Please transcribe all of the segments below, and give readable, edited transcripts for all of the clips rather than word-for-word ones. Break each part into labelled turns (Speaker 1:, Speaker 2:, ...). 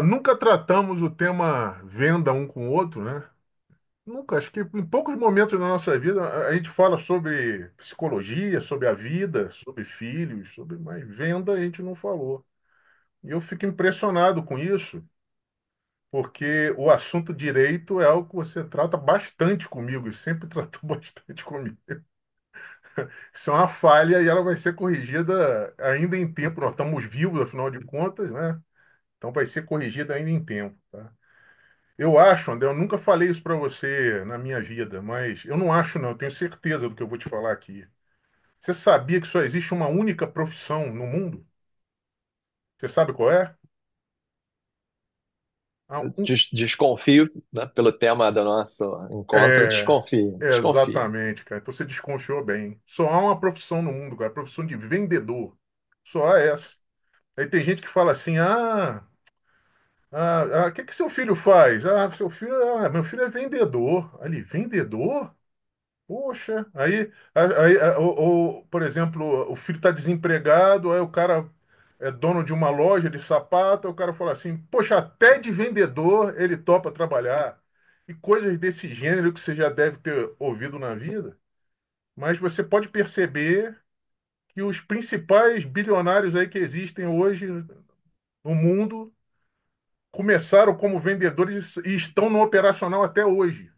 Speaker 1: Nunca tratamos o tema venda um com o outro, né? Nunca, acho que em poucos momentos da nossa vida a gente fala sobre psicologia, sobre a vida, sobre filhos, mas venda a gente não falou. E eu fico impressionado com isso, porque o assunto direito é algo que você trata bastante comigo, e sempre tratou bastante comigo. Isso é uma falha e ela vai ser corrigida ainda em tempo. Nós estamos vivos, afinal de contas, né? Então vai ser corrigida ainda em tempo, tá? Eu acho, André, eu nunca falei isso para você na minha vida, mas eu não acho, não, eu tenho certeza do que eu vou te falar aqui. Você sabia que só existe uma única profissão no mundo? Você sabe qual é? Ah,
Speaker 2: Desconfio, né, pelo tema do nosso encontro,
Speaker 1: é,
Speaker 2: desconfio, desconfio.
Speaker 1: exatamente, cara. Então você desconfiou bem. Só há uma profissão no mundo, cara, a profissão de vendedor. Só há essa. Aí tem gente que fala assim: o que que seu filho faz? Meu filho é vendedor. Ali, vendedor? Poxa, por exemplo, o filho está desempregado, aí o cara é dono de uma loja de sapato, aí o cara fala assim, poxa, até de vendedor ele topa trabalhar. E coisas desse gênero que você já deve ter ouvido na vida. Mas você pode perceber que os principais bilionários aí que existem hoje no mundo começaram como vendedores e estão no operacional até hoje.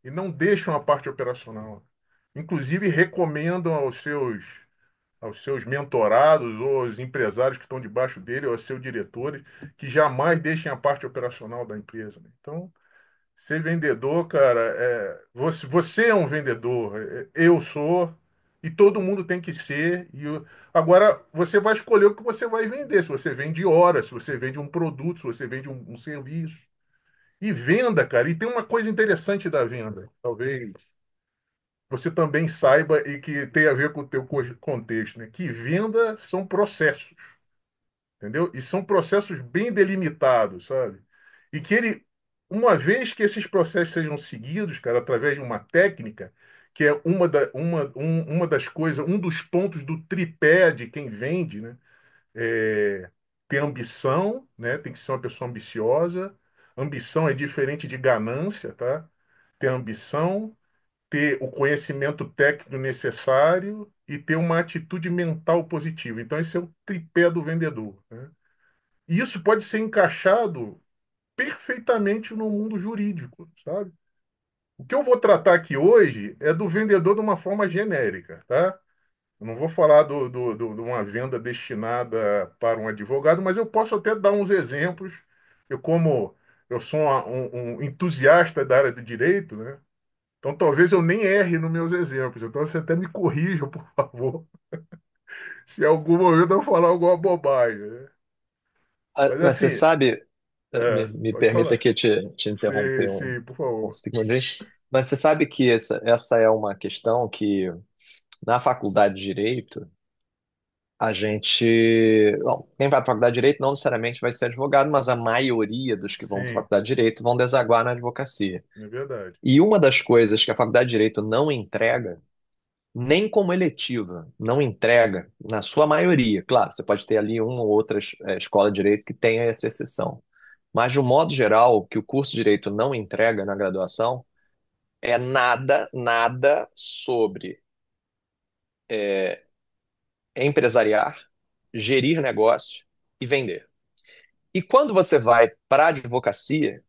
Speaker 1: E não deixam a parte operacional. Inclusive, recomendam aos seus mentorados ou aos empresários que estão debaixo dele, ou aos seus diretores, que jamais deixem a parte operacional da empresa, né? Então, ser vendedor, cara, você é um vendedor, eu sou, e todo mundo tem que ser. Agora, você vai escolher o que você vai vender. Se você vende horas, se você vende um produto, se você vende um serviço. E venda, cara, e tem uma coisa interessante da venda, talvez você também saiba e que tem a ver com o teu contexto, né? Que venda são processos, entendeu? E são processos bem delimitados, sabe? E que uma vez que esses processos sejam seguidos, cara, através de uma técnica, que é uma das coisas, um dos pontos do tripé de quem vende, né? É, ter ambição, né? Tem que ser uma pessoa ambiciosa. Ambição é diferente de ganância, tá? Ter ambição, ter o conhecimento técnico necessário e ter uma atitude mental positiva. Então, esse é o tripé do vendedor, né? E isso pode ser encaixado perfeitamente no mundo jurídico, sabe? O que eu vou tratar aqui hoje é do vendedor de uma forma genérica, tá? Eu não vou falar de uma venda destinada para um advogado, mas eu posso até dar uns exemplos. Como eu sou um entusiasta da área do direito, né? Então talvez eu nem erre nos meus exemplos. Então você até me corrija, por favor, se em algum momento eu falar alguma bobagem, né?
Speaker 2: Ah,
Speaker 1: Mas
Speaker 2: mas você
Speaker 1: assim,
Speaker 2: sabe, me
Speaker 1: pode
Speaker 2: permita
Speaker 1: falar.
Speaker 2: aqui te
Speaker 1: Sim,
Speaker 2: interromper
Speaker 1: sim, por
Speaker 2: um
Speaker 1: favor.
Speaker 2: segundinho, mas você sabe que essa é uma questão que na faculdade de Direito a gente. Bom, quem vai para a faculdade de Direito não necessariamente vai ser advogado, mas a maioria dos que vão para a
Speaker 1: Sim,
Speaker 2: faculdade de Direito vão desaguar na advocacia.
Speaker 1: é verdade.
Speaker 2: E uma das coisas que a faculdade de Direito não entrega, nem como eletiva, não entrega, na sua maioria, claro, você pode ter ali uma ou outra escola de direito que tenha essa exceção. Mas, de um modo geral, o que o curso de direito não entrega na graduação é nada, nada sobre empresariar, gerir negócio e vender. E quando você vai para a advocacia,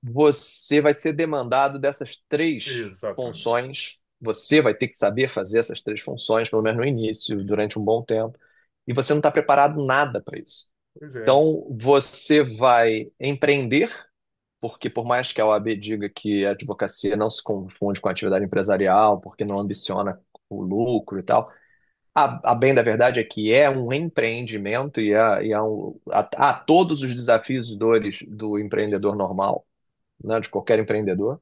Speaker 2: você vai ser demandado dessas três
Speaker 1: Exatamente.
Speaker 2: funções. Você vai ter que saber fazer essas três funções, pelo menos no início, durante um bom tempo. E você não está preparado nada para isso.
Speaker 1: Pois é.
Speaker 2: Então, você vai empreender, porque por mais que a OAB diga que a advocacia não se confunde com a atividade empresarial, porque não ambiciona o lucro e tal, a bem da verdade é que é um empreendimento há todos os desafios e dores do empreendedor normal, né, de qualquer empreendedor.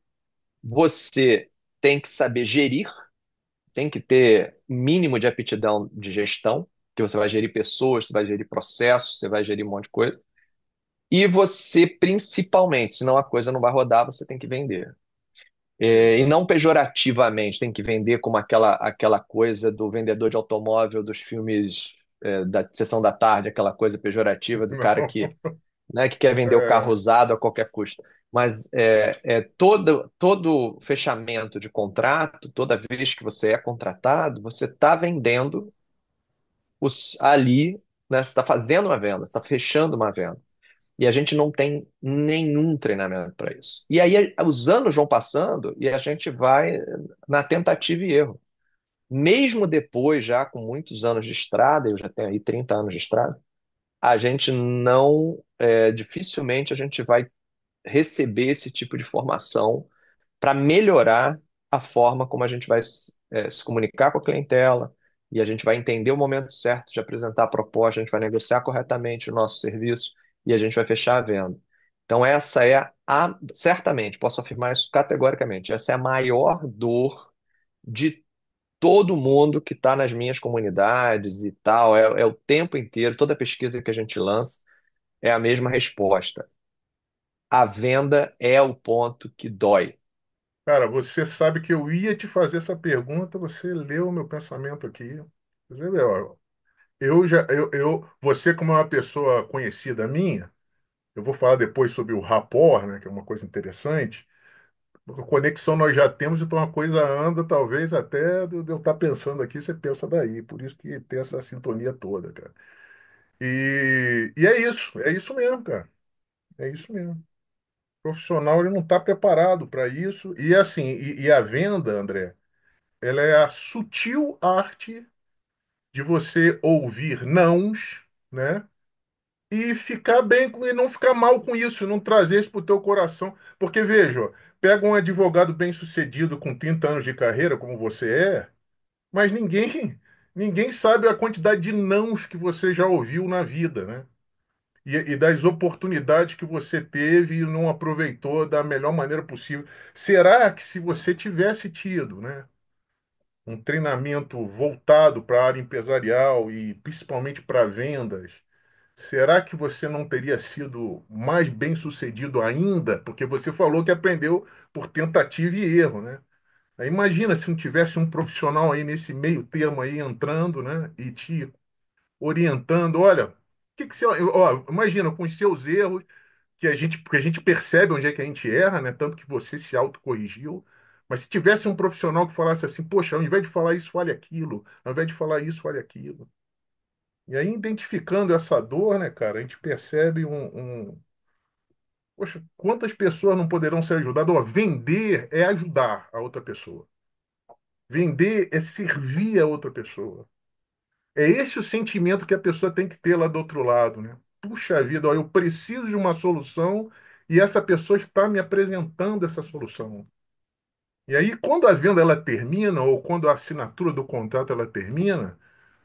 Speaker 2: Você tem que saber gerir, tem que ter mínimo de aptidão de gestão, que você vai gerir pessoas, você vai gerir processos, você vai gerir um monte de coisa. E você, principalmente, senão a coisa não vai rodar, você tem que vender. E
Speaker 1: Exato.
Speaker 2: não pejorativamente, tem que vender como aquela coisa do vendedor de automóvel dos filmes da sessão da tarde, aquela coisa pejorativa do cara
Speaker 1: Não.
Speaker 2: que né, que quer vender o carro
Speaker 1: É,
Speaker 2: usado a qualquer custo. Mas todo fechamento de contrato, toda vez que você é contratado, você está vendendo ali, né, você está fazendo uma venda, você está fechando uma venda. E a gente não tem nenhum treinamento para isso. E aí os anos vão passando e a gente vai na tentativa e erro. Mesmo depois, já com muitos anos de estrada, eu já tenho aí 30 anos de estrada, a gente não, dificilmente a gente vai receber esse tipo de formação para melhorar a forma como a gente vai se comunicar com a clientela e a gente vai entender o momento certo de apresentar a proposta, a gente vai negociar corretamente o nosso serviço e a gente vai fechar a venda. Então, essa é certamente, posso afirmar isso categoricamente, essa é a maior dor de todo mundo que está nas minhas comunidades e tal, é o tempo inteiro, toda pesquisa que a gente lança é a mesma resposta. A venda é o ponto que dói.
Speaker 1: cara, você sabe que eu ia te fazer essa pergunta, você leu o meu pensamento aqui. Você vê, ó, você como é uma pessoa conhecida minha, eu vou falar depois sobre o rapport, né, que é uma coisa interessante. A conexão nós já temos, então a coisa anda, talvez até de eu estar pensando aqui, você pensa daí. Por isso que tem essa sintonia toda, cara. E é isso mesmo, cara. É isso mesmo. O profissional ele não está preparado para isso. E assim, e a venda, André, ela é a sutil arte de você ouvir nãos, né? E ficar bem e não ficar mal com isso, não trazer isso para o teu coração. Porque, veja, ó, pega um advogado bem-sucedido com 30 anos de carreira, como você mas ninguém sabe a quantidade de nãos que você já ouviu na vida, né? E das oportunidades que você teve e não aproveitou da melhor maneira possível. Será que se você tivesse tido, né, um treinamento voltado para a área empresarial e principalmente para vendas, será que você não teria sido mais bem-sucedido ainda? Porque você falou que aprendeu por tentativa e erro, né? Aí imagina se não tivesse um profissional aí nesse meio termo aí entrando, né, e te orientando, olha, o que que você, ó, imagina com os seus erros porque a gente percebe onde é que a gente erra, né? Tanto que você se autocorrigiu. Mas se tivesse um profissional que falasse assim, poxa, ao invés de falar isso, fale aquilo, ao invés de falar isso, fale aquilo. E aí, identificando essa dor, né, cara, a gente percebe poxa, quantas pessoas não poderão ser ajudadas? Ó, vender é ajudar a outra pessoa. Vender é servir a outra pessoa. É esse o sentimento que a pessoa tem que ter lá do outro lado, né? Puxa vida, ó, eu preciso de uma solução e essa pessoa está me apresentando essa solução. E aí, quando a venda ela termina ou quando a assinatura do contrato ela termina,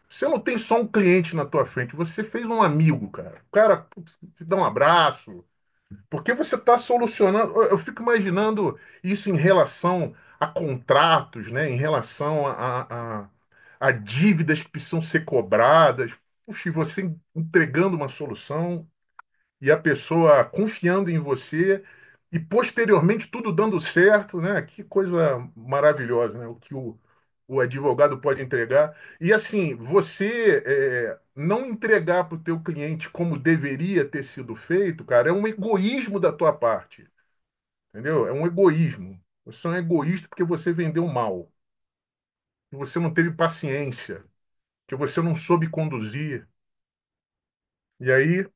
Speaker 1: você não tem só um cliente na tua frente, você fez um amigo, cara. O cara putz, te dá um abraço, porque você está solucionando. Eu fico imaginando isso em relação a contratos, né? Em relação a dívidas que precisam ser cobradas. Puxa, e você entregando uma solução e a pessoa confiando em você e posteriormente tudo dando certo, né? Que coisa maravilhosa, né? O advogado pode entregar. E assim, você não entregar para o teu cliente como deveria ter sido feito, cara, é um egoísmo da tua parte, entendeu? É um egoísmo. Você é um egoísta porque você vendeu mal, que você não teve paciência, que você não soube conduzir. E aí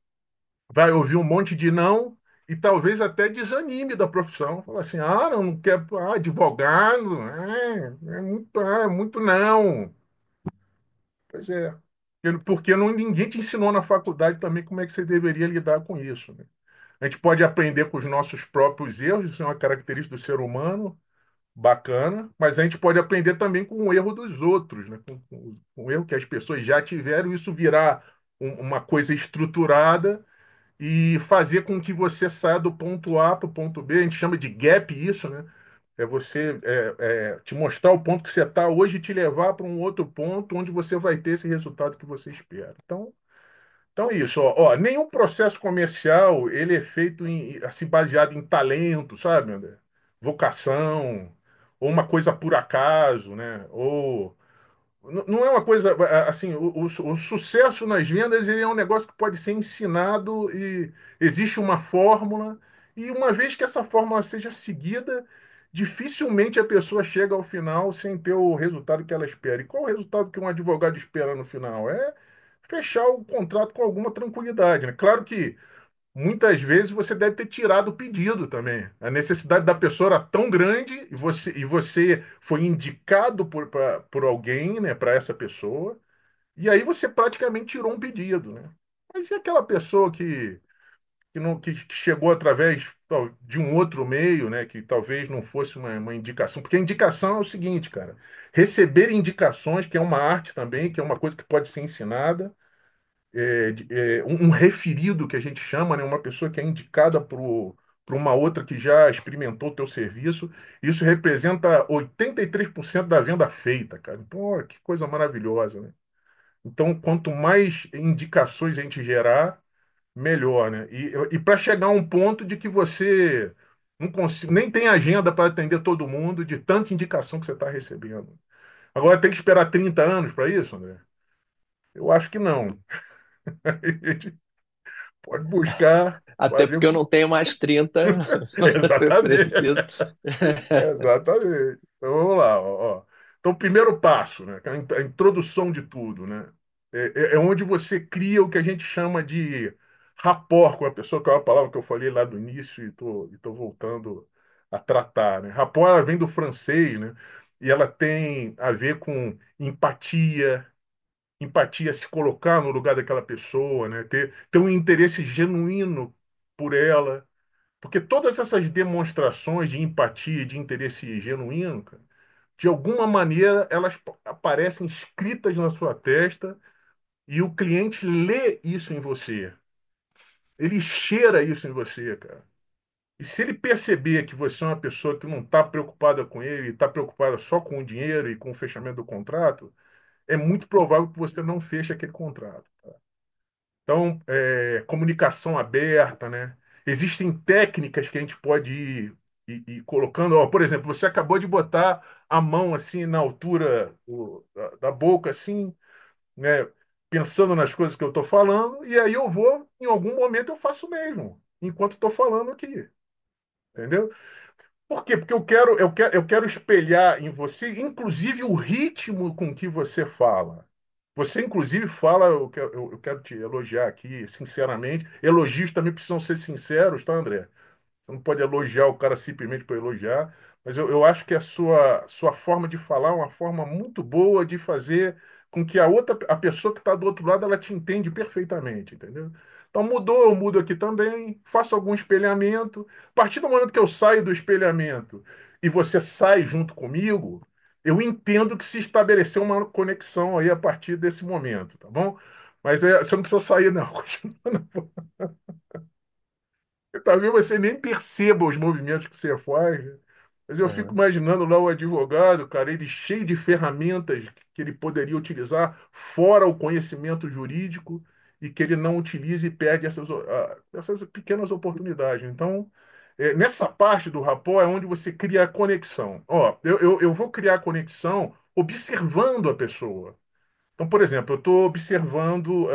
Speaker 1: vai ouvir um monte de não e talvez até desanime da profissão. Fala assim, não quer, advogado, é muito não. Pois é. Porque não, ninguém te ensinou na faculdade também como é que você deveria lidar com isso, né? A gente pode aprender com os nossos próprios erros, isso é uma característica do ser humano, bacana, mas a gente pode aprender também com o erro dos outros, né? Com o erro que as pessoas já tiveram, isso virar uma coisa estruturada e fazer com que você saia do ponto A para o ponto B. A gente chama de gap isso, né? É você te mostrar o ponto que você está hoje e te levar para um outro ponto onde você vai ter esse resultado que você espera. Então é isso. Ó, nenhum processo comercial ele é feito assim baseado em talento, sabe, André? Vocação ou uma coisa por acaso, né? Não é uma coisa assim, o sucesso nas vendas ele é um negócio que pode ser ensinado e existe uma fórmula, e uma vez que essa fórmula seja seguida, dificilmente a pessoa chega ao final sem ter o resultado que ela espera. E qual o resultado que um advogado espera no final? É fechar o contrato com alguma tranquilidade, né? Claro que muitas vezes você deve ter tirado o pedido também. A necessidade da pessoa era tão grande e você foi indicado por alguém, né, para essa pessoa, e aí você praticamente tirou um pedido, né? Mas e aquela pessoa que, não, que chegou através de um outro meio, né, que talvez não fosse uma indicação? Porque a indicação é o seguinte, cara: receber indicações, que é uma arte também, que é uma coisa que pode ser ensinada, um referido que a gente chama, né? Uma pessoa que é indicada por uma outra que já experimentou o teu serviço. Isso representa 83% da venda feita, cara. Então, olha, que coisa maravilhosa, né? Então, quanto mais indicações a gente gerar, melhor, né? E para chegar a um ponto de que você não consiga, nem tem agenda para atender todo mundo, de tanta indicação que você está recebendo. Agora tem que esperar 30 anos para isso, André? Eu acho que não. Pode buscar,
Speaker 2: Até
Speaker 1: fazer.
Speaker 2: porque eu não tenho mais 30, eu
Speaker 1: Exatamente.
Speaker 2: preciso.
Speaker 1: Exatamente. Então vamos lá. Ó. Então, o primeiro passo, né, que é a introdução de tudo, né, é onde você cria o que a gente chama de rapport com a pessoa, que é uma palavra que eu falei lá do início e tô voltando a tratar, né? Rapport, ela vem do francês, né, e ela tem a ver com empatia, empatia, se colocar no lugar daquela pessoa, né? Ter um interesse genuíno por ela. Porque todas essas demonstrações de empatia, de interesse genuíno, cara, de alguma maneira elas aparecem escritas na sua testa e o cliente lê isso em você. Ele cheira isso em você, cara. E se ele perceber que você é uma pessoa que não está preocupada com ele, está preocupada só com o dinheiro e com o fechamento do contrato, é muito provável que você não feche aquele contrato. Então, comunicação aberta, né? Existem técnicas que a gente pode ir colocando. Ó, por exemplo, você acabou de botar a mão assim na altura da boca, assim, né? Pensando nas coisas que eu estou falando, e aí eu vou, em algum momento eu faço o mesmo, enquanto estou falando aqui, entendeu? Por quê? Porque eu quero espelhar em você, inclusive, o ritmo com que você fala. Você, inclusive, fala, eu quero te elogiar aqui, sinceramente. Elogios também precisam ser sinceros, tá, André? Você não pode elogiar o cara simplesmente por elogiar, mas eu acho que a sua forma de falar é uma forma muito boa de fazer com que a pessoa que está do outro lado, ela te entende perfeitamente, entendeu? Então mudou, eu mudo aqui também, faço algum espelhamento. A partir do momento que eu saio do espelhamento e você sai junto comigo, eu entendo que se estabeleceu uma conexão aí a partir desse momento, tá bom? Mas você não precisa sair, não. Continua. Talvez você nem perceba os movimentos que você faz, né? Mas eu fico
Speaker 2: Aham.
Speaker 1: imaginando lá o advogado, cara, ele cheio de ferramentas que ele poderia utilizar, fora o conhecimento jurídico, e que ele não utiliza e perde essas pequenas oportunidades. Então, nessa parte do rapport é onde você cria a conexão. Ó, eu vou criar a conexão observando a pessoa. Então, por exemplo, eu estou observando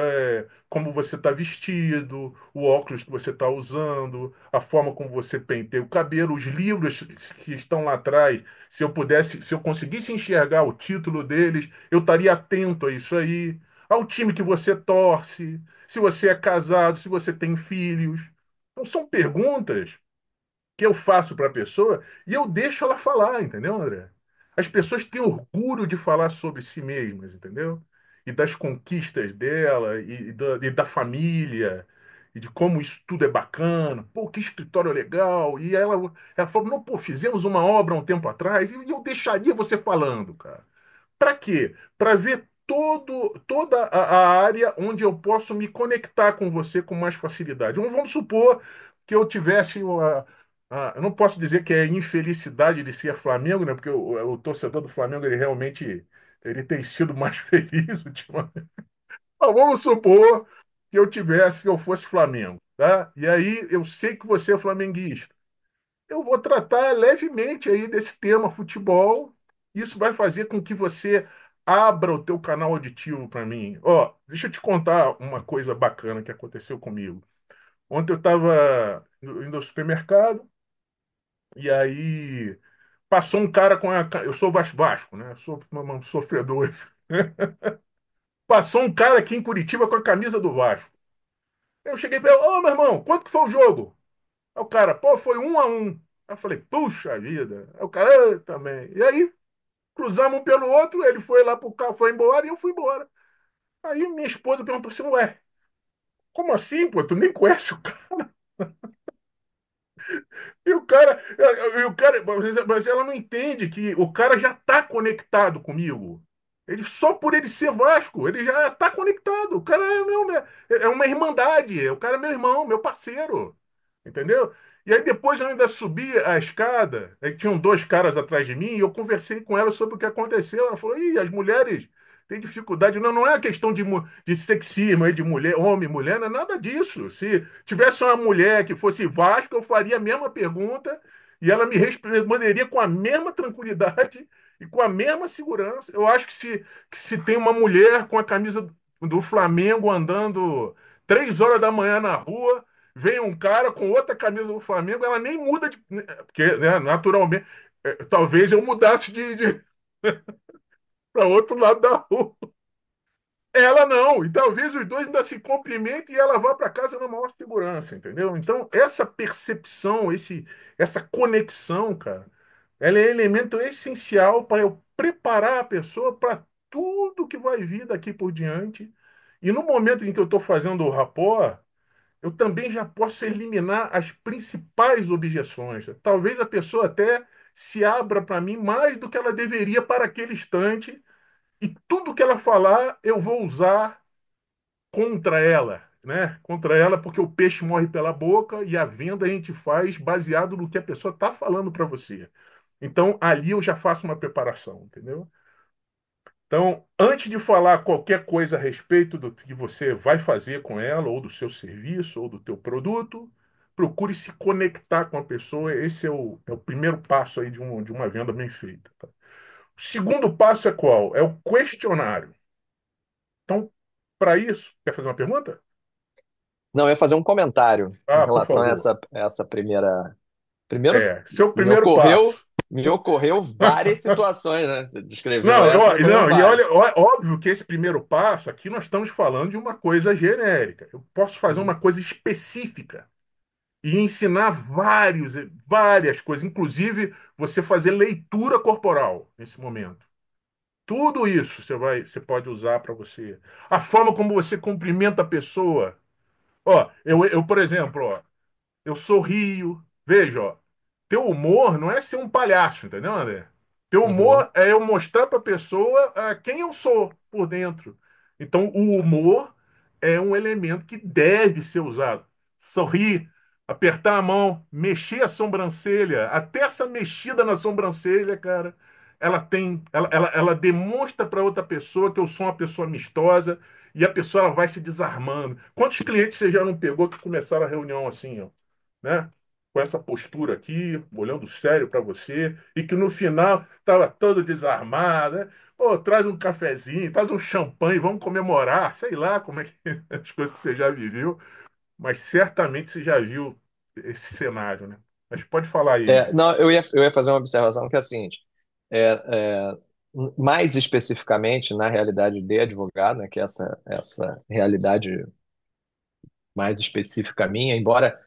Speaker 1: como você está vestido, o óculos que você está usando, a forma como você penteia o cabelo, os livros que estão lá atrás. Se eu conseguisse enxergar o título deles, eu estaria atento a isso aí, ao time que você torce, se você é casado, se você tem filhos. Então, são perguntas que eu faço para a pessoa e eu deixo ela falar, entendeu, André? As pessoas têm orgulho de falar sobre si mesmas, entendeu? E das conquistas dela, e da família, e de como isso tudo é bacana. Pô, que escritório legal. E ela falou, não, pô, fizemos uma obra há um tempo atrás, e eu deixaria você falando, cara. Para quê? Para ver toda a área onde eu posso me conectar com você com mais facilidade. Vamos supor que eu tivesse eu não posso dizer que é infelicidade de ser Flamengo, né? Porque o torcedor do Flamengo, ele realmente ele tem sido mais feliz ultimamente. Mas vamos supor que eu fosse Flamengo, tá? E aí eu sei que você é flamenguista. Eu vou tratar levemente aí desse tema futebol. Isso vai fazer com que você abra o teu canal auditivo para mim. Ó, deixa eu te contar uma coisa bacana que aconteceu comigo. Ontem eu estava indo ao supermercado e aí passou um cara com a. Eu sou Vasco, né? Sou um sofredor. Passou um cara aqui em Curitiba com a camisa do Vasco. Eu cheguei e falei, ô meu irmão, quanto que foi o jogo? Aí o cara, pô, foi 1-1. Aí eu falei, puxa vida. Aí o cara, "Ah, também. E aí cruzamos um pelo outro, ele foi lá pro carro, foi embora e eu fui embora. Aí minha esposa perguntou assim, ué, como assim, pô? Tu nem conhece o cara? Mas ela não entende que o cara já está conectado comigo. Ele só por ele ser Vasco, ele já está conectado. O cara é uma irmandade. O cara é meu irmão, meu parceiro. Entendeu? E aí depois eu ainda subi a escada, aí tinham dois caras atrás de mim, e eu conversei com ela sobre o que aconteceu. Ela falou: Ih, as mulheres têm dificuldade. Não, não é questão de sexismo, aí, de mulher, homem, mulher, não é nada disso. Se tivesse uma mulher que fosse Vasco, eu faria a mesma pergunta e ela me responderia com a mesma tranquilidade e com a mesma segurança. Eu acho que se tem uma mulher com a camisa do Flamengo andando 3 horas da manhã na rua, vem um cara com outra camisa do Flamengo, ela nem muda de. Porque, né, naturalmente, talvez eu mudasse de para outro lado da rua. Ela não, e talvez os dois ainda se cumprimentem e ela vá para casa na maior segurança, entendeu? Então, essa percepção, essa conexão, cara, ela é elemento essencial para eu preparar a pessoa para tudo que vai vir daqui por diante. E no momento em que eu estou fazendo o rapport, eu também já posso eliminar as principais objeções. Talvez a pessoa até se abra para mim mais do que ela deveria para aquele instante, e tudo que ela falar eu vou usar contra ela, né? Contra ela, porque o peixe morre pela boca e a venda a gente faz baseado no que a pessoa está falando para você. Então, ali eu já faço uma preparação, entendeu? Então, antes de falar qualquer coisa a respeito do que você vai fazer com ela, ou do seu serviço, ou do teu produto, procure se conectar com a pessoa. Esse é o primeiro passo aí de uma venda bem feita. Tá? O segundo passo é qual? É o questionário. Então, para isso, quer fazer uma pergunta?
Speaker 2: Não, eu ia fazer um comentário em
Speaker 1: Ah, por
Speaker 2: relação a
Speaker 1: favor.
Speaker 2: essa primeira. Primeiro,
Speaker 1: Seu
Speaker 2: me
Speaker 1: primeiro
Speaker 2: ocorreu,
Speaker 1: passo.
Speaker 2: me ocorreu várias situações, né? Você descreveu
Speaker 1: Não,
Speaker 2: essa, me ocorreram
Speaker 1: não, e
Speaker 2: várias.
Speaker 1: olha, óbvio que esse primeiro passo, aqui nós estamos falando de uma coisa genérica. Eu posso fazer uma
Speaker 2: Uhum.
Speaker 1: coisa específica e ensinar várias coisas, inclusive você fazer leitura corporal nesse momento. Tudo isso você pode usar para você. A forma como você cumprimenta a pessoa. Ó, por exemplo, ó, eu sorrio. Veja, ó, teu humor não é ser um palhaço, entendeu, André? Teu
Speaker 2: Uhum.
Speaker 1: humor é eu mostrar para a pessoa quem eu sou por dentro. Então, o humor é um elemento que deve ser usado. Sorrir, apertar a mão, mexer a sobrancelha, até essa mexida na sobrancelha, cara, ela demonstra para outra pessoa que eu sou uma pessoa amistosa e a pessoa ela vai se desarmando. Quantos clientes você já não pegou que começaram a reunião assim, ó, né? Com essa postura aqui, olhando sério para você, e que no final estava todo desarmado, né? Pô, traz um cafezinho, traz um champanhe, vamos comemorar, sei lá como é que as coisas que você já viveu, mas certamente você já viu esse cenário, né? Mas pode falar aí.
Speaker 2: Não, eu ia fazer uma observação que é a seguinte: é, é, mais especificamente na realidade de advogado, né, que é essa realidade mais específica minha, embora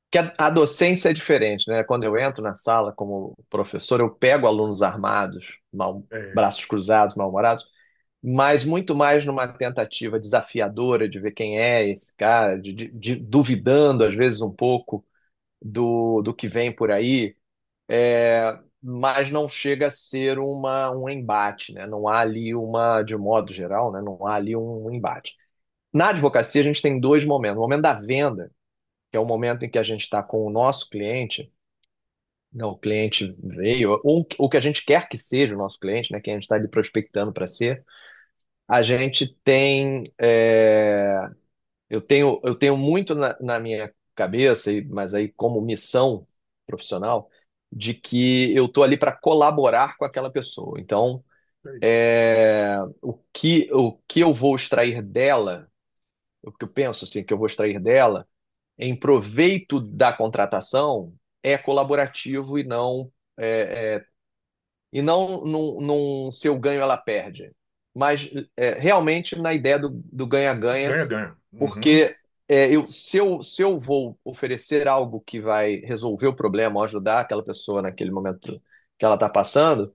Speaker 2: que a docência é diferente, né? Quando eu entro na sala como professor, eu pego alunos armados,
Speaker 1: É,
Speaker 2: braços cruzados, mal-humorados, mas muito mais numa tentativa desafiadora de ver quem é esse cara, de duvidando às vezes um pouco do que vem por aí, mas não chega a ser um embate, né? Não há ali de modo geral, né? Não há ali um embate. Na advocacia, a gente tem dois momentos. O momento da venda, que é o momento em que a gente está com o nosso cliente, não, o cliente veio, ou o que a gente quer que seja o nosso cliente, né? Quem a gente está ali prospectando para ser, a gente tem. Eu tenho muito na minha cabeça, mas aí como missão profissional, de que eu estou ali para colaborar com aquela pessoa. Então,
Speaker 1: Sei.
Speaker 2: O que eu vou extrair dela, o que eu penso assim, que eu vou extrair dela, em proveito da contratação, é colaborativo e não num seu ganho ela perde. Mas realmente na ideia do ganha-ganha,
Speaker 1: Ganha-ganha. Uhum.
Speaker 2: porque se eu vou oferecer algo que vai resolver o problema ou ajudar aquela pessoa naquele momento que ela está passando,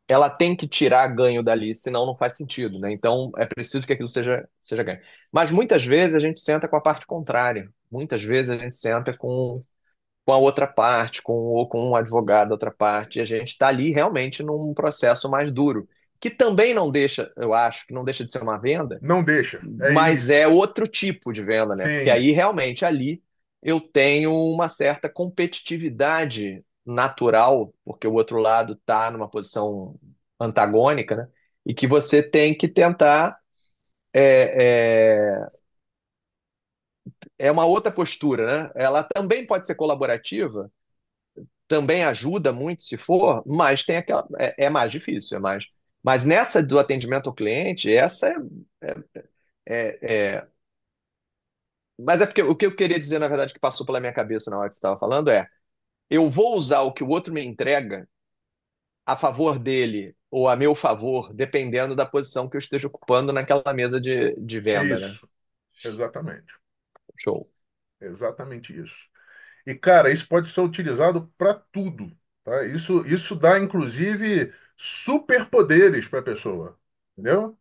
Speaker 2: ela tem que tirar ganho dali, senão não faz sentido, né? Então é preciso que aquilo seja ganho. Mas muitas vezes a gente senta com a parte contrária. Muitas vezes a gente senta com a outra parte, ou com um advogado da outra parte, e a gente está ali realmente num processo mais duro, que também não deixa, eu acho, que não deixa de ser uma venda,
Speaker 1: Não deixa. É
Speaker 2: mas
Speaker 1: isso.
Speaker 2: é outro tipo de venda, né? Porque
Speaker 1: Sim,
Speaker 2: aí realmente ali eu tenho uma certa competitividade natural, porque o outro lado está numa posição antagônica, né? E que você tem que tentar. É, é uma outra postura, né? Ela também pode ser colaborativa, também ajuda muito se for, mas tem aquela. É mais difícil, é mais. Mas nessa do atendimento ao cliente, essa é, mas é porque o que eu queria dizer, na verdade, que passou pela minha cabeça na hora que você estava falando eu vou usar o que o outro me entrega a favor dele ou a meu favor, dependendo da posição que eu esteja ocupando naquela mesa de venda, né?
Speaker 1: isso. Exatamente.
Speaker 2: Show.
Speaker 1: Exatamente isso. E, cara, isso pode ser utilizado para tudo, tá? Isso dá, inclusive, superpoderes para a pessoa, entendeu?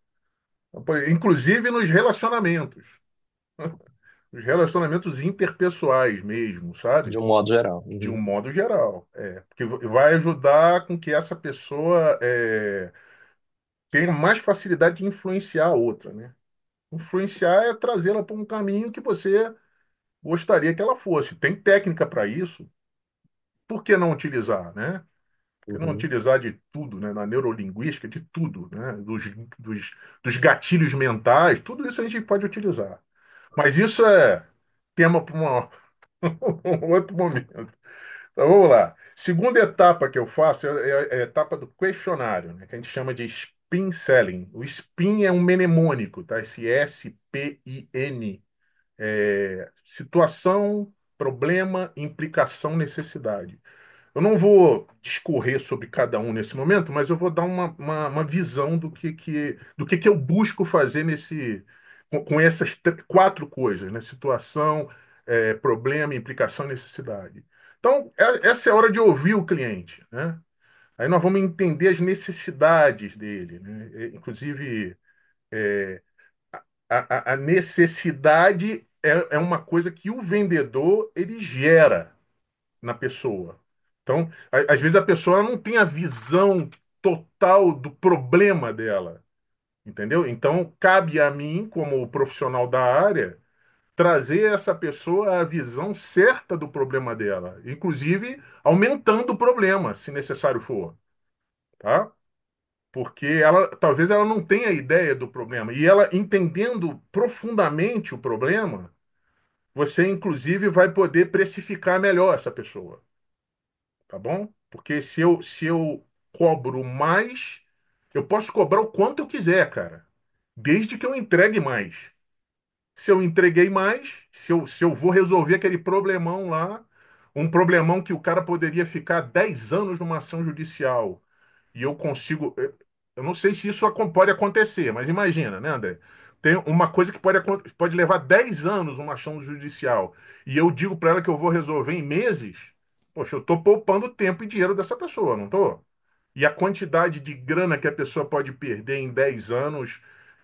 Speaker 1: Inclusive nos relacionamentos, os relacionamentos interpessoais mesmo,
Speaker 2: De
Speaker 1: sabe?
Speaker 2: um modo geral.
Speaker 1: De um
Speaker 2: Uhum,
Speaker 1: modo geral, porque vai ajudar com que essa pessoa tenha mais facilidade de influenciar a outra, né? Influenciar é trazê-la para um caminho que você gostaria que ela fosse. Tem técnica para isso, por que não utilizar, né? Por que não
Speaker 2: uhum,
Speaker 1: utilizar de tudo, né? Na neurolinguística, de tudo, né? Dos, dos gatilhos mentais, tudo isso a gente pode utilizar. Mas isso é tema para um outro momento. Então vamos lá. Segunda etapa que eu faço é a etapa do questionário, né? Que a gente chama de spin selling. O spin é um mnemônico, tá? Esse SPIN. Situação, problema, implicação, necessidade. Eu não vou discorrer sobre cada um nesse momento, mas eu vou dar uma visão do que eu busco fazer com essas quatro coisas, né? Situação, problema, implicação e necessidade. Então, essa é a hora de ouvir o cliente, né? Aí nós vamos entender as necessidades dele, né? Inclusive, a necessidade é uma coisa que o vendedor ele gera na pessoa. Então, às vezes a pessoa ela não tem a visão total do problema dela, entendeu? Então, cabe a mim, como profissional da área, trazer essa pessoa a visão certa do problema dela, inclusive aumentando o problema, se necessário for, tá? Porque talvez ela não tenha ideia do problema e ela entendendo profundamente o problema, você inclusive vai poder precificar melhor essa pessoa. Tá bom? Porque se eu cobro mais, eu posso cobrar o quanto eu quiser, cara, desde que eu entregue mais. Se eu entreguei mais, se eu vou resolver aquele problemão lá, um problemão que o cara poderia ficar 10 anos numa ação judicial, e eu consigo. Eu não sei se isso pode acontecer, mas imagina, né, André? Tem uma coisa que pode levar 10 anos uma ação judicial, e eu digo para ela que eu vou resolver em meses. Poxa, eu estou poupando tempo e dinheiro dessa pessoa, não estou? E a quantidade de grana que a pessoa pode perder em 10 anos,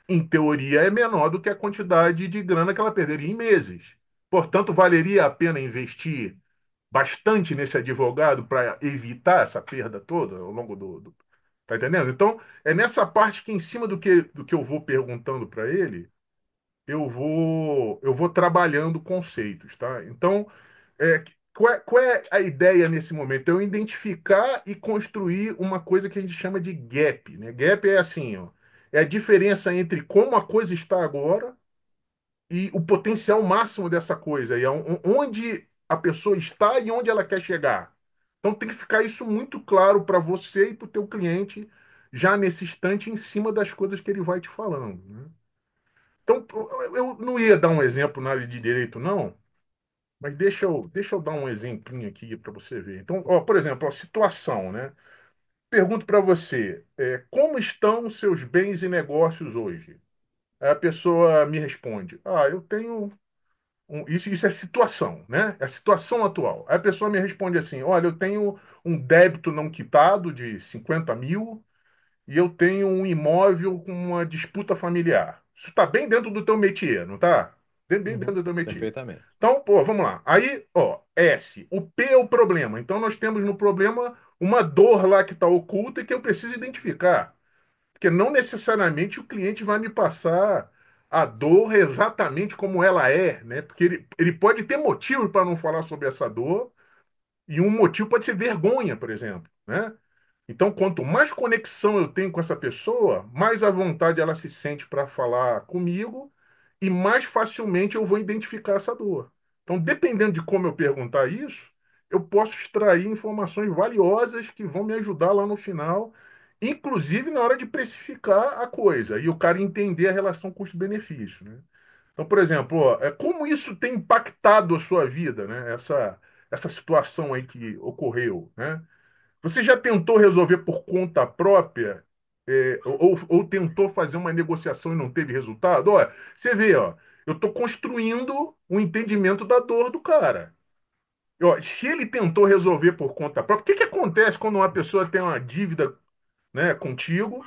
Speaker 1: em teoria, é menor do que a quantidade de grana que ela perderia em meses. Portanto, valeria a pena investir bastante nesse advogado para evitar essa perda toda ao longo Tá entendendo? Então, é nessa parte que, em cima do que eu vou perguntando para ele, eu vou trabalhando conceitos, tá? Então, qual é a ideia nesse momento? Eu identificar e construir uma coisa que a gente chama de gap, né? Gap é assim, ó, é a diferença entre como a coisa está agora e o potencial máximo dessa coisa, e onde a pessoa está e onde ela quer chegar. Então tem que ficar isso muito claro para você e para o teu cliente, já nesse instante em cima das coisas que ele vai te falando, né? Então, eu não ia dar um exemplo na área de direito, não, mas deixa eu dar um exemplinho aqui para você ver. Então, ó, por exemplo, a situação, né? Pergunto para você, como estão os seus bens e negócios hoje? Aí a pessoa me responde, eu tenho isso é situação, né? É a situação atual. Aí a pessoa me responde assim, olha, eu tenho um débito não quitado de 50 mil e eu tenho um imóvel com uma disputa familiar. Isso está bem dentro do teu métier, não tá? Bem dentro
Speaker 2: Uhum,
Speaker 1: do teu métier.
Speaker 2: perfeitamente.
Speaker 1: Então, pô, vamos lá. Aí, ó, S. O P é o problema. Então, nós temos no problema uma dor lá que está oculta e que eu preciso identificar. Porque não necessariamente o cliente vai me passar a dor exatamente como ela é, né? Porque ele pode ter motivo para não falar sobre essa dor, e um motivo pode ser vergonha, por exemplo, né? Então, quanto mais conexão eu tenho com essa pessoa, mais à vontade ela se sente para falar comigo e mais facilmente eu vou identificar essa dor. Então, dependendo de como eu perguntar isso, eu posso extrair informações valiosas que vão me ajudar lá no final, inclusive na hora de precificar a coisa e o cara entender a relação custo-benefício, né? Então, por exemplo, ó, como isso tem impactado a sua vida, né? Essa situação aí que ocorreu, né? Você já tentou resolver por conta própria, ou tentou fazer uma negociação e não teve resultado? Olha, você vê, ó, eu estou construindo um entendimento da dor do cara. Ó, se ele tentou resolver por conta própria, o que que acontece quando uma pessoa tem uma dívida, né, contigo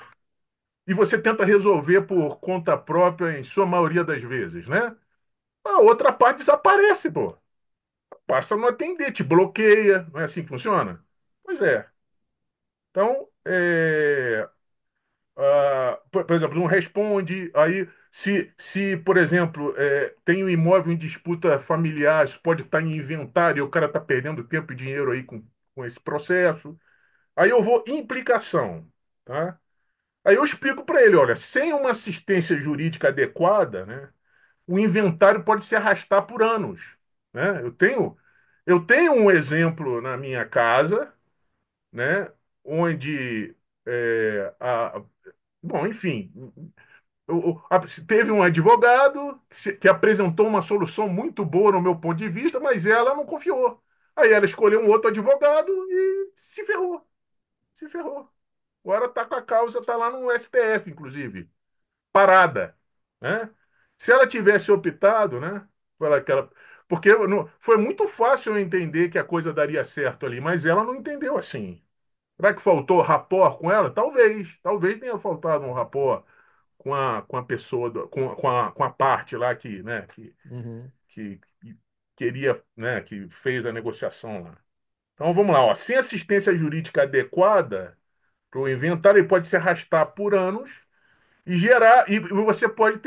Speaker 1: e você tenta resolver por conta própria em sua maioria das vezes, né? A outra parte desaparece, pô. Passa a não atender, te bloqueia. Não é assim que funciona? Pois é. Então, por exemplo, não responde. Aí, se por exemplo, tem um imóvel em disputa familiar, isso pode estar em inventário e o cara está perdendo tempo e dinheiro aí com esse processo. Aí eu vou implicação, tá? Aí eu explico para ele, olha, sem uma assistência jurídica adequada, né, o inventário pode se arrastar por anos, né? Eu tenho um exemplo na minha casa, né, onde bom, enfim, teve um advogado que apresentou uma solução muito boa no meu ponto de vista, mas ela não confiou. Aí ela escolheu um outro advogado e se ferrou. Se ferrou. Agora está com a causa, está lá no STF, inclusive, parada, né? Se ela tivesse optado, né, por aquela, porque foi muito fácil eu entender que a coisa daria certo ali, mas ela não entendeu assim. Será que faltou rapport com ela? Talvez tenha faltado um rapport com a pessoa, com a parte lá
Speaker 2: Uhum.
Speaker 1: que queria, né, que fez a negociação lá. Então vamos lá, ó. Sem assistência jurídica adequada para o inventário, ele pode se arrastar por anos e você pode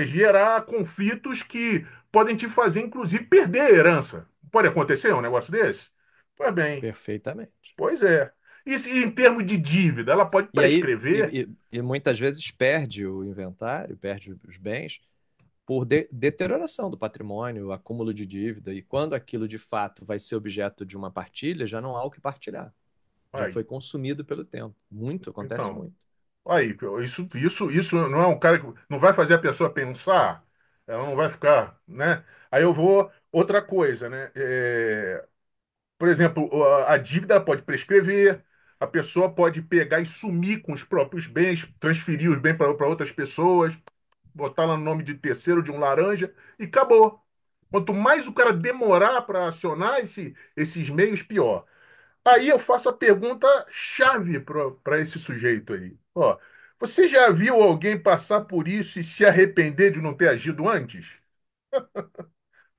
Speaker 1: gerar conflitos que podem te fazer, inclusive, perder a herança. Pode acontecer um negócio desse? Pois bem,
Speaker 2: Perfeitamente.
Speaker 1: pois é. E em termos de dívida, ela pode
Speaker 2: E aí,
Speaker 1: prescrever?
Speaker 2: e muitas vezes perde o inventário, perde os bens por deterioração do patrimônio, acúmulo de dívida. E quando aquilo de fato vai ser objeto de uma partilha, já não há o que partilhar. Já
Speaker 1: Aí,
Speaker 2: foi consumido pelo tempo. Muito, acontece
Speaker 1: então.
Speaker 2: muito.
Speaker 1: Aí, isso não é um cara que não vai fazer a pessoa pensar, ela não vai ficar, né? Aí eu vou, outra coisa, né? Por exemplo, a dívida pode prescrever, a pessoa pode pegar e sumir com os próprios bens, transferir os bens para outras pessoas, botar lá no nome de terceiro, de um laranja, e acabou. Quanto mais o cara demorar para acionar esses meios, pior. Aí eu faço a pergunta chave para esse sujeito aí. Ó, você já viu alguém passar por isso e se arrepender de não ter agido antes?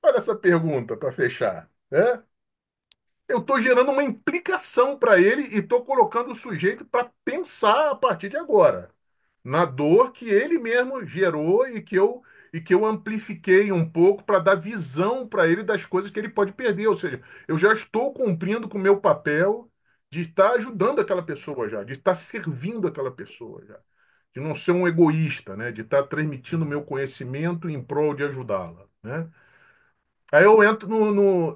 Speaker 1: Olha essa pergunta para fechar, né? Eu estou gerando uma implicação para ele e estou colocando o sujeito para pensar a partir de agora, na dor que ele mesmo gerou e que eu amplifiquei um pouco para dar visão para ele das coisas que ele pode perder. Ou seja, eu já estou cumprindo com o meu papel de estar ajudando aquela pessoa já, de estar servindo aquela pessoa já, de não ser um egoísta, né? De estar transmitindo o meu conhecimento em prol de ajudá-la, né? Aí eu entro no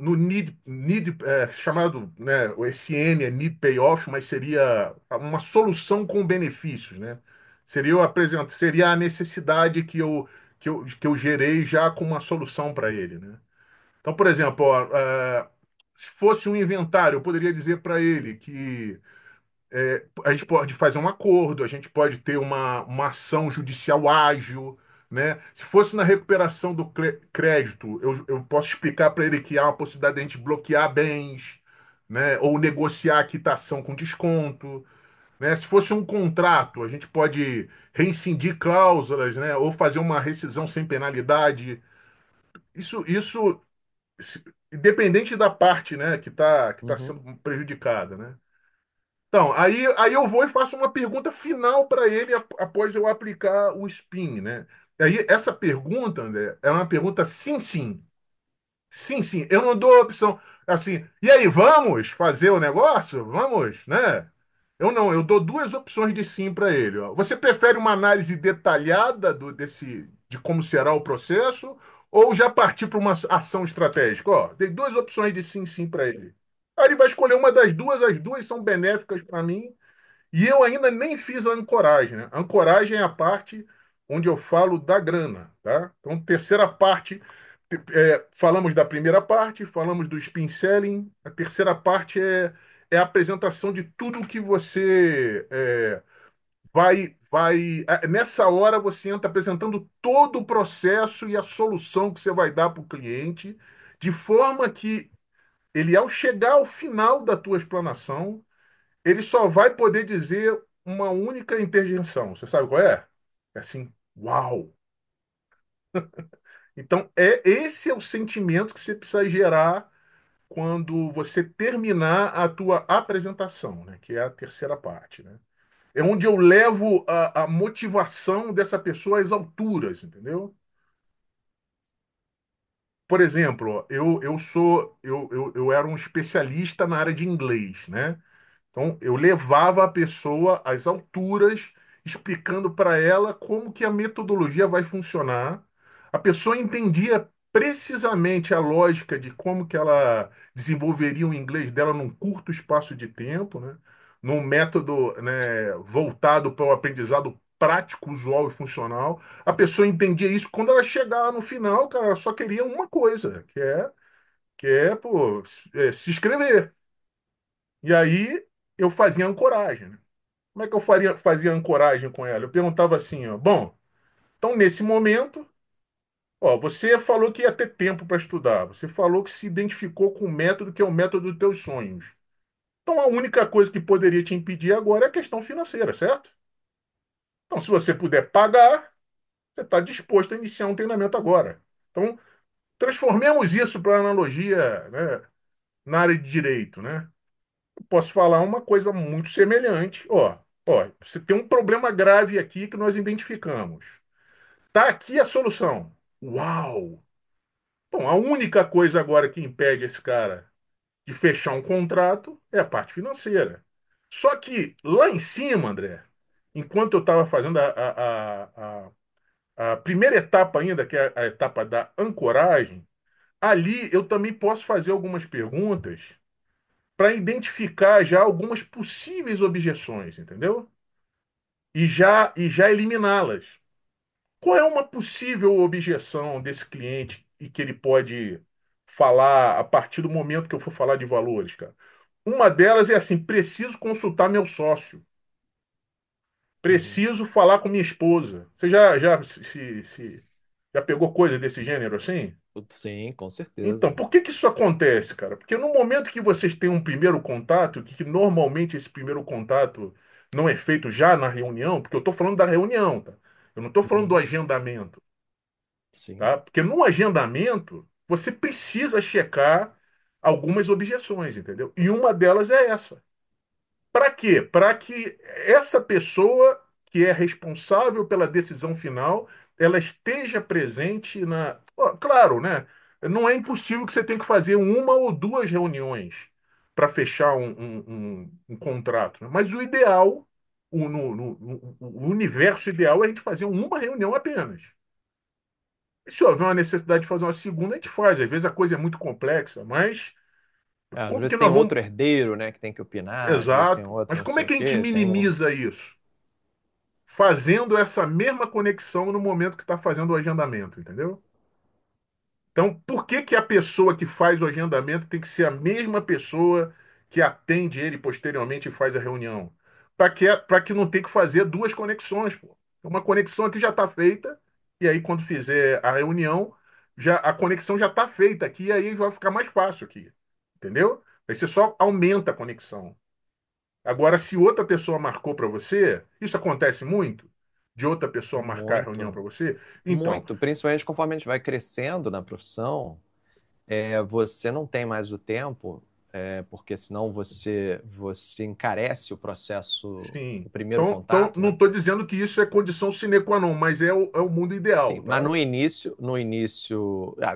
Speaker 1: chamado, né, esse N é Need Payoff, mas seria uma solução com benefícios, né? Seria a necessidade que eu gerei já com uma solução para ele, né? Então, por exemplo, ó, se fosse um inventário, eu poderia dizer para ele que a gente pode fazer um acordo, a gente pode ter uma ação judicial ágil, né? Se fosse na recuperação do crédito, eu posso explicar para ele que há uma possibilidade de a gente bloquear bens, né? Ou negociar a quitação com desconto, né? Se fosse um contrato, a gente pode rescindir cláusulas, né? Ou fazer uma rescisão sem penalidade. Isso, independente da parte, né, que tá
Speaker 2: Uhum,
Speaker 1: sendo prejudicada, né? Então, aí eu vou e faço uma pergunta final para ele após eu aplicar o spin, né? Aí essa pergunta, André, é uma pergunta sim, sim. Sim, sim. Eu não dou opção assim. E aí, vamos fazer o negócio? Vamos, né? Eu não, eu dou duas opções de sim para ele. Ó. Você prefere uma análise detalhada de como será o processo ou já partir para uma ação estratégica? Ó, dei duas opções de sim, sim para ele. Aí ele vai escolher uma das duas, as duas são benéficas para mim e eu ainda nem fiz a ancoragem, né? A ancoragem é a parte onde eu falo da grana, tá? Então, terceira parte, falamos da primeira parte, falamos do spin selling. A terceira parte é a apresentação de tudo que você nessa hora você entra apresentando todo o processo e a solução que você vai dar para o cliente, de forma que ele, ao chegar ao final da tua explanação, ele só vai poder dizer uma única interjeição. Você sabe qual é? É assim, uau! Então, esse é o sentimento que você precisa gerar quando você terminar a tua apresentação, né? Que é a terceira parte, né? É onde eu levo a motivação dessa pessoa às alturas, entendeu? Por exemplo, eu era um especialista na área de inglês, né? Então, eu levava a pessoa às alturas, explicando para ela como que a metodologia vai funcionar. A pessoa entendia precisamente a lógica de como que ela desenvolveria o inglês dela num curto espaço de tempo, né? Num método, né, voltado para o aprendizado prático, usual e funcional. A pessoa entendia isso. Quando ela chegava no final, cara, ela só queria uma coisa, que é, pô, se inscrever. E aí eu fazia ancoragem, né? Como é que eu fazia ancoragem com ela? Eu perguntava assim, ó, bom, então nesse momento, ó, você falou que ia ter tempo para estudar, você falou que se identificou com o método que é o método dos teus sonhos. Então a única coisa que poderia te impedir agora é a questão financeira, certo? Então se você puder pagar, você está disposto a iniciar um treinamento agora. Então transformemos isso para analogia, né, na área de direito, né? Posso falar uma coisa muito semelhante. Ó, você tem um problema grave aqui que nós identificamos. Tá aqui a solução. Uau! Bom, a única coisa agora que impede esse cara de fechar um contrato é a parte financeira. Só que lá em cima, André, enquanto eu estava fazendo a primeira etapa ainda, que é a etapa da ancoragem, ali eu também posso fazer algumas perguntas para identificar já algumas possíveis objeções, entendeu? E já eliminá-las. Qual é uma possível objeção desse cliente e que ele pode falar a partir do momento que eu for falar de valores, cara? Uma delas é assim: preciso consultar meu sócio,
Speaker 2: uhum.
Speaker 1: preciso falar com minha esposa. Você já pegou coisa desse gênero assim?
Speaker 2: Sim, com
Speaker 1: Então,
Speaker 2: certeza.
Speaker 1: por que que isso acontece, cara? Porque no momento que vocês têm um primeiro contato, que normalmente esse primeiro contato não é feito já na reunião, porque eu estou falando da reunião, tá? Eu não estou falando do
Speaker 2: Uhum.
Speaker 1: agendamento,
Speaker 2: Sim.
Speaker 1: tá? Porque no agendamento você precisa checar algumas objeções, entendeu? E uma delas é essa. Para quê? Para que essa pessoa que é responsável pela decisão final, ela esteja presente na. Ó, claro, né? Não é impossível que você tenha que fazer uma ou duas reuniões para fechar um contrato, né? Mas o ideal, o universo ideal é a gente fazer uma reunião apenas. Se houver uma necessidade de fazer uma segunda, a gente faz. Às vezes a coisa é muito complexa, mas
Speaker 2: Às
Speaker 1: como que
Speaker 2: vezes tem
Speaker 1: nós
Speaker 2: outro
Speaker 1: vamos.
Speaker 2: herdeiro, né, que tem que opinar, às vezes tem
Speaker 1: Exato.
Speaker 2: outro
Speaker 1: Mas
Speaker 2: não
Speaker 1: como
Speaker 2: sei
Speaker 1: é
Speaker 2: o
Speaker 1: que a gente
Speaker 2: quê, tem um.
Speaker 1: minimiza isso? Fazendo essa mesma conexão no momento que está fazendo o agendamento, entendeu? Então, por que que a pessoa que faz o agendamento tem que ser a mesma pessoa que atende ele posteriormente e faz a reunião? Para que não tenha que fazer duas conexões, pô. Uma conexão aqui já está feita, e aí quando fizer a reunião, já a conexão já está feita aqui, e aí vai ficar mais fácil aqui. Entendeu? Aí você só aumenta a conexão. Agora, se outra pessoa marcou para você, isso acontece muito? De outra pessoa marcar a reunião
Speaker 2: Muito,
Speaker 1: para você? Então,
Speaker 2: muito. Principalmente conforme a gente vai crescendo na profissão, você não tem mais o tempo, porque senão você encarece o processo, o
Speaker 1: sim.
Speaker 2: primeiro
Speaker 1: Então,
Speaker 2: contato,
Speaker 1: não
Speaker 2: né?
Speaker 1: estou dizendo que isso é condição sine qua non, mas é o mundo
Speaker 2: Sim,
Speaker 1: ideal,
Speaker 2: mas
Speaker 1: tá?
Speaker 2: no início,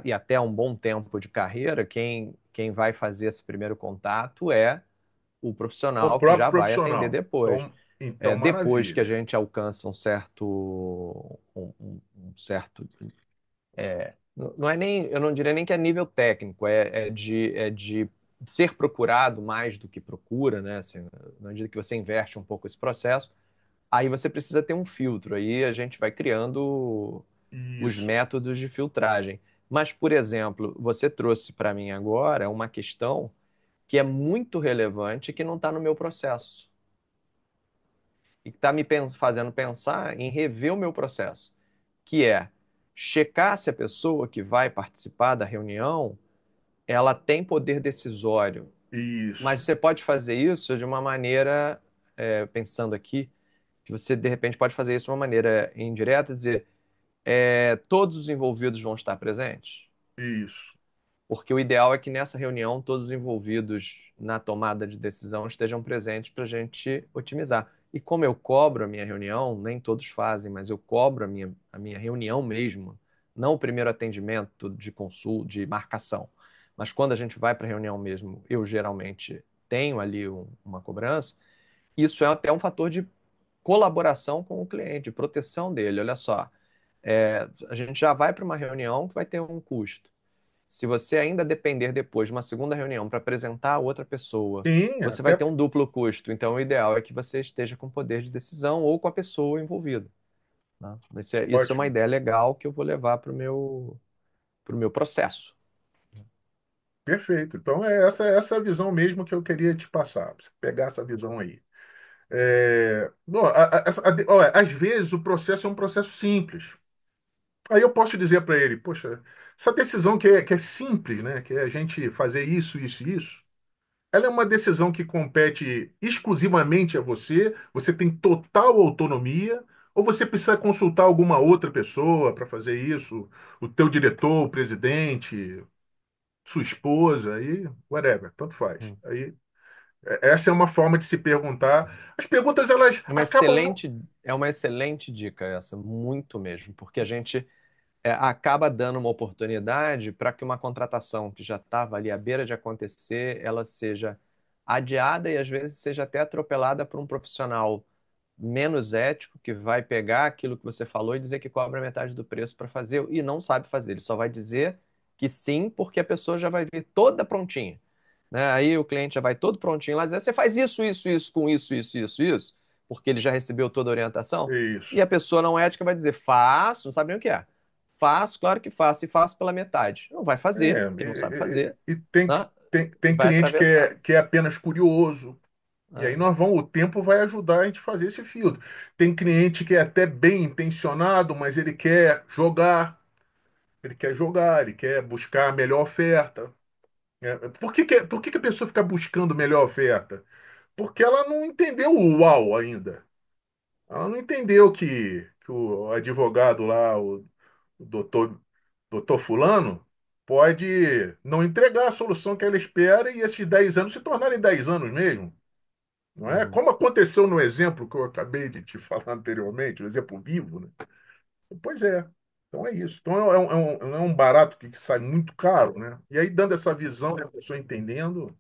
Speaker 2: e até um bom tempo de carreira, quem vai fazer esse primeiro contato é o
Speaker 1: O
Speaker 2: profissional que
Speaker 1: próprio
Speaker 2: já vai atender
Speaker 1: profissional.
Speaker 2: depois.
Speaker 1: Então,
Speaker 2: Depois que a
Speaker 1: maravilha.
Speaker 2: gente alcança um certo, não é nem, eu não diria nem que é nível técnico, é de ser procurado mais do que procura, né? Assim, na medida que você inverte um pouco esse processo, aí você precisa ter um filtro. Aí a gente vai criando os
Speaker 1: Isso,
Speaker 2: métodos de filtragem. Mas, por exemplo, você trouxe para mim agora uma questão que é muito relevante e que não está no meu processo. E que está me fazendo pensar em rever o meu processo, que é checar se a pessoa que vai participar da reunião ela tem poder decisório. Mas
Speaker 1: isso,
Speaker 2: você pode fazer isso de uma maneira, pensando aqui, que você de repente pode fazer isso de uma maneira indireta, dizer, todos os envolvidos vão estar presentes.
Speaker 1: isso,
Speaker 2: Porque o ideal é que nessa reunião todos os envolvidos na tomada de decisão estejam presentes para a gente otimizar. E como eu cobro a minha reunião, nem todos fazem, mas eu cobro a minha reunião mesmo, não o primeiro atendimento de consulta, de marcação. Mas quando a gente vai para a reunião mesmo, eu geralmente tenho ali uma cobrança. Isso é até um fator de colaboração com o cliente, de proteção dele. Olha só, a gente já vai para uma reunião que vai ter um custo. Se você ainda depender depois de uma segunda reunião para apresentar a outra pessoa,
Speaker 1: sim,
Speaker 2: você vai
Speaker 1: até
Speaker 2: ter um duplo custo. Então, o ideal é que você esteja com poder de decisão ou com a pessoa envolvida. Né? Isso é uma
Speaker 1: ótimo,
Speaker 2: ideia legal que eu vou levar para o meu processo.
Speaker 1: perfeito. Então, é essa a visão mesmo que eu queria te passar, pra você pegar essa visão aí. Bom, olha, às vezes o processo é um processo simples. Aí eu posso dizer para ele, poxa, essa decisão que é simples, né? Que é a gente fazer isso, isso e isso. Ela é uma decisão que compete exclusivamente a você, você tem total autonomia, ou você precisa consultar alguma outra pessoa para fazer isso, o teu diretor, o presidente, sua esposa, aí, whatever, tanto faz.
Speaker 2: Hum.
Speaker 1: Aí, essa é uma forma de se perguntar. As perguntas, elas
Speaker 2: É uma
Speaker 1: acabam.
Speaker 2: excelente, é uma excelente dica essa, muito mesmo, porque a gente acaba dando uma oportunidade para que uma contratação que já estava ali à beira de acontecer, ela seja adiada e às vezes seja até atropelada por um profissional menos ético que vai pegar aquilo que você falou e dizer que cobra metade do preço para fazer e não sabe fazer. Ele só vai dizer que sim, porque a pessoa já vai vir toda prontinha. Né? Aí o cliente já vai todo prontinho lá dizer: você faz isso, isso, isso, com isso, isso, isso, isso, porque ele já recebeu toda a orientação. E
Speaker 1: Isso.
Speaker 2: a pessoa não ética vai dizer: faço, não sabe nem o que é. Faço, claro que faço, e faço pela metade. Não vai fazer,
Speaker 1: É,
Speaker 2: porque não sabe fazer,
Speaker 1: e tem,
Speaker 2: né?
Speaker 1: tem,
Speaker 2: E
Speaker 1: tem
Speaker 2: vai
Speaker 1: cliente que
Speaker 2: atravessar.
Speaker 1: é apenas curioso. E aí
Speaker 2: Né?
Speaker 1: o tempo vai ajudar a gente a fazer esse filtro. Tem cliente que é até bem intencionado, mas ele quer buscar a melhor oferta. Por que que a pessoa fica buscando melhor oferta? Porque ela não entendeu o uau ainda. Ela não entendeu que o advogado lá, o doutor Fulano, pode não entregar a solução que ela espera e esses 10 anos se tornarem 10 anos mesmo. Não é?
Speaker 2: Uhum.
Speaker 1: Como aconteceu no exemplo que eu acabei de te falar anteriormente, o exemplo vivo, né? Pois é. Então é isso. Então é um barato que sai muito caro, né? E aí, dando essa visão, né, a pessoa entendendo,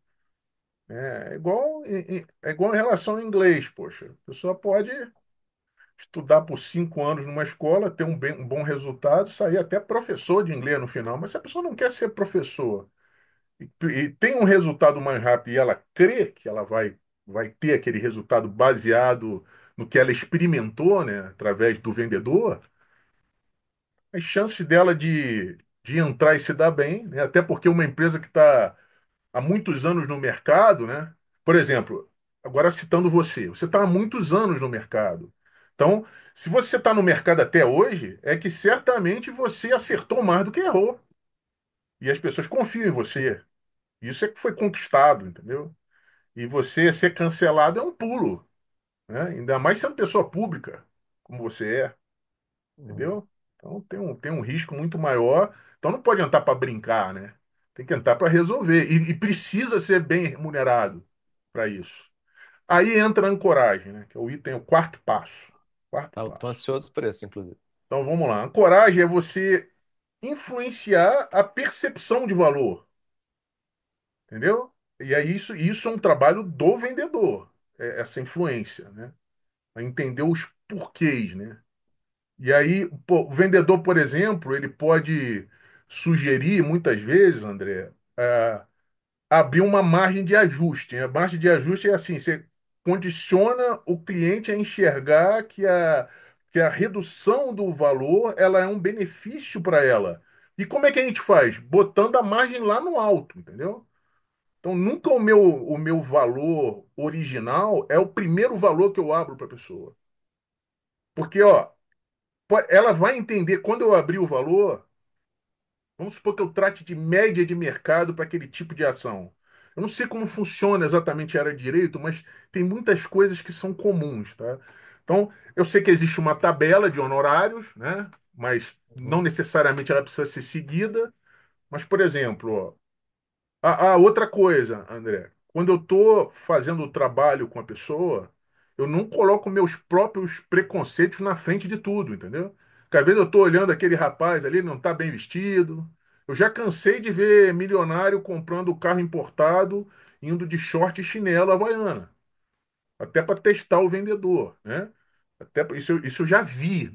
Speaker 1: é igual em relação ao inglês, poxa. A pessoa pode estudar por 5 anos numa escola, ter um bom resultado, sair até professor de inglês no final. Mas se a pessoa não quer ser professor e tem um resultado mais rápido e ela crê que ela vai ter aquele resultado baseado no que ela experimentou, né, através do vendedor, as chances dela de entrar e se dar bem, né, até porque uma empresa que está há muitos anos no mercado, né? Por exemplo, agora citando você, você está há muitos anos no mercado. Então, se você está no mercado até hoje, é que certamente você acertou mais do que errou. E as pessoas confiam em você. Isso é que foi conquistado, entendeu? E você ser cancelado é um pulo, né? Ainda mais sendo pessoa pública, como você é,
Speaker 2: Uhum.
Speaker 1: entendeu? Então tem um risco muito maior. Então não pode entrar para brincar, né? Tem que entrar para resolver. E precisa ser bem remunerado para isso. Aí entra a ancoragem, né? Que é o item, o quarto passo. Quarto
Speaker 2: Eu tô
Speaker 1: passo.
Speaker 2: ansioso por isso, inclusive.
Speaker 1: Então vamos lá. Ancoragem é você influenciar a percepção de valor, entendeu? E aí isso é um trabalho do vendedor, essa influência, né? A entender os porquês, né? E aí, pô, o vendedor, por exemplo, ele pode sugerir muitas vezes, André, abrir uma margem de ajuste, né? A margem de ajuste é assim, você condiciona o cliente a enxergar que a redução do valor ela é um benefício para ela. E como é que a gente faz? Botando a margem lá no alto, entendeu? Então, nunca o meu valor original é o primeiro valor que eu abro para a pessoa. Porque, ó, ela vai entender, quando eu abrir o valor, vamos supor que eu trate de média de mercado para aquele tipo de ação. Eu não sei como funciona exatamente a área de direito, mas tem muitas coisas que são comuns, tá? Então, eu sei que existe uma tabela de honorários, né? Mas não
Speaker 2: Uhum.
Speaker 1: necessariamente ela precisa ser seguida. Mas, por exemplo, ó, a outra coisa, André, quando eu estou fazendo o trabalho com a pessoa, eu não coloco meus próprios preconceitos na frente de tudo, entendeu? Porque às vezes eu estou olhando aquele rapaz ali, ele não está bem vestido. Eu já cansei de ver milionário comprando carro importado, indo de short e chinelo havaiana até para testar o vendedor, né? Isso eu já vi,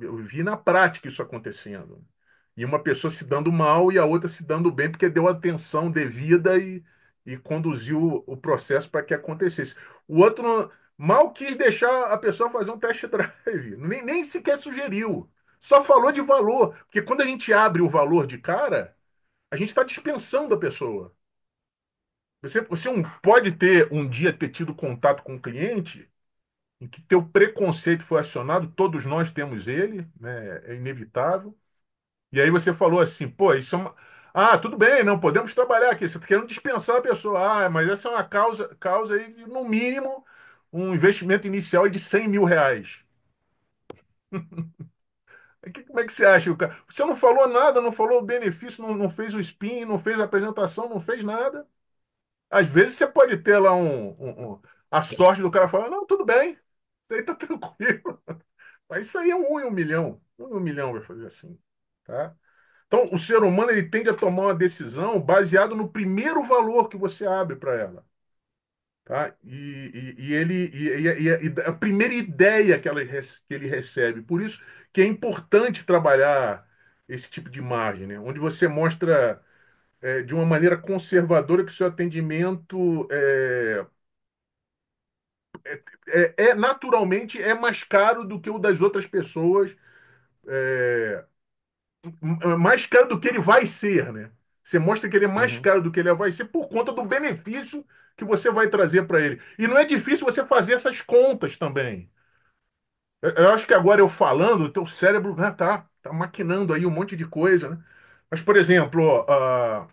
Speaker 1: eu vi na prática isso acontecendo. E uma pessoa se dando mal e a outra se dando bem porque deu atenção devida e conduziu o processo para que acontecesse. O outro mal quis deixar a pessoa fazer um test drive, nem sequer sugeriu. Só falou de valor, porque quando a gente abre o valor de cara, a gente está dispensando a pessoa. Você não pode ter um dia ter tido contato com o cliente em que teu preconceito foi acionado, todos nós temos ele, né? É inevitável. E aí você falou assim, pô, isso é uma. Ah, tudo bem, não podemos trabalhar aqui. Você está querendo dispensar a pessoa. Ah, mas essa é uma causa aí de, no mínimo, um investimento inicial de R$ 100.000. Como é que você acha? Você não falou nada, não falou o benefício, não fez o spin, não fez a apresentação, não fez nada. Às vezes você pode ter lá a sorte do cara falar, não, tudo bem, isso aí tá tranquilo. Mas isso aí é um em 1 milhão. Um em 1 milhão vai fazer assim, tá? Então, o ser humano ele tende a tomar uma decisão baseado no primeiro valor que você abre para ela, tá? E a primeira ideia que ele recebe. Por isso que é importante trabalhar esse tipo de imagem, né? Onde você mostra de uma maneira conservadora que o seu atendimento naturalmente é mais caro do que o das outras pessoas, é, mais caro do que ele vai ser, né? Você mostra que ele é mais
Speaker 2: Uhum.
Speaker 1: caro do que ele vai ser por conta do benefício que você vai trazer para ele. E não é difícil você fazer essas contas também. Eu acho que agora eu falando, o teu cérebro, né, tá maquinando aí um monte de coisa, né? Mas, por exemplo, ó,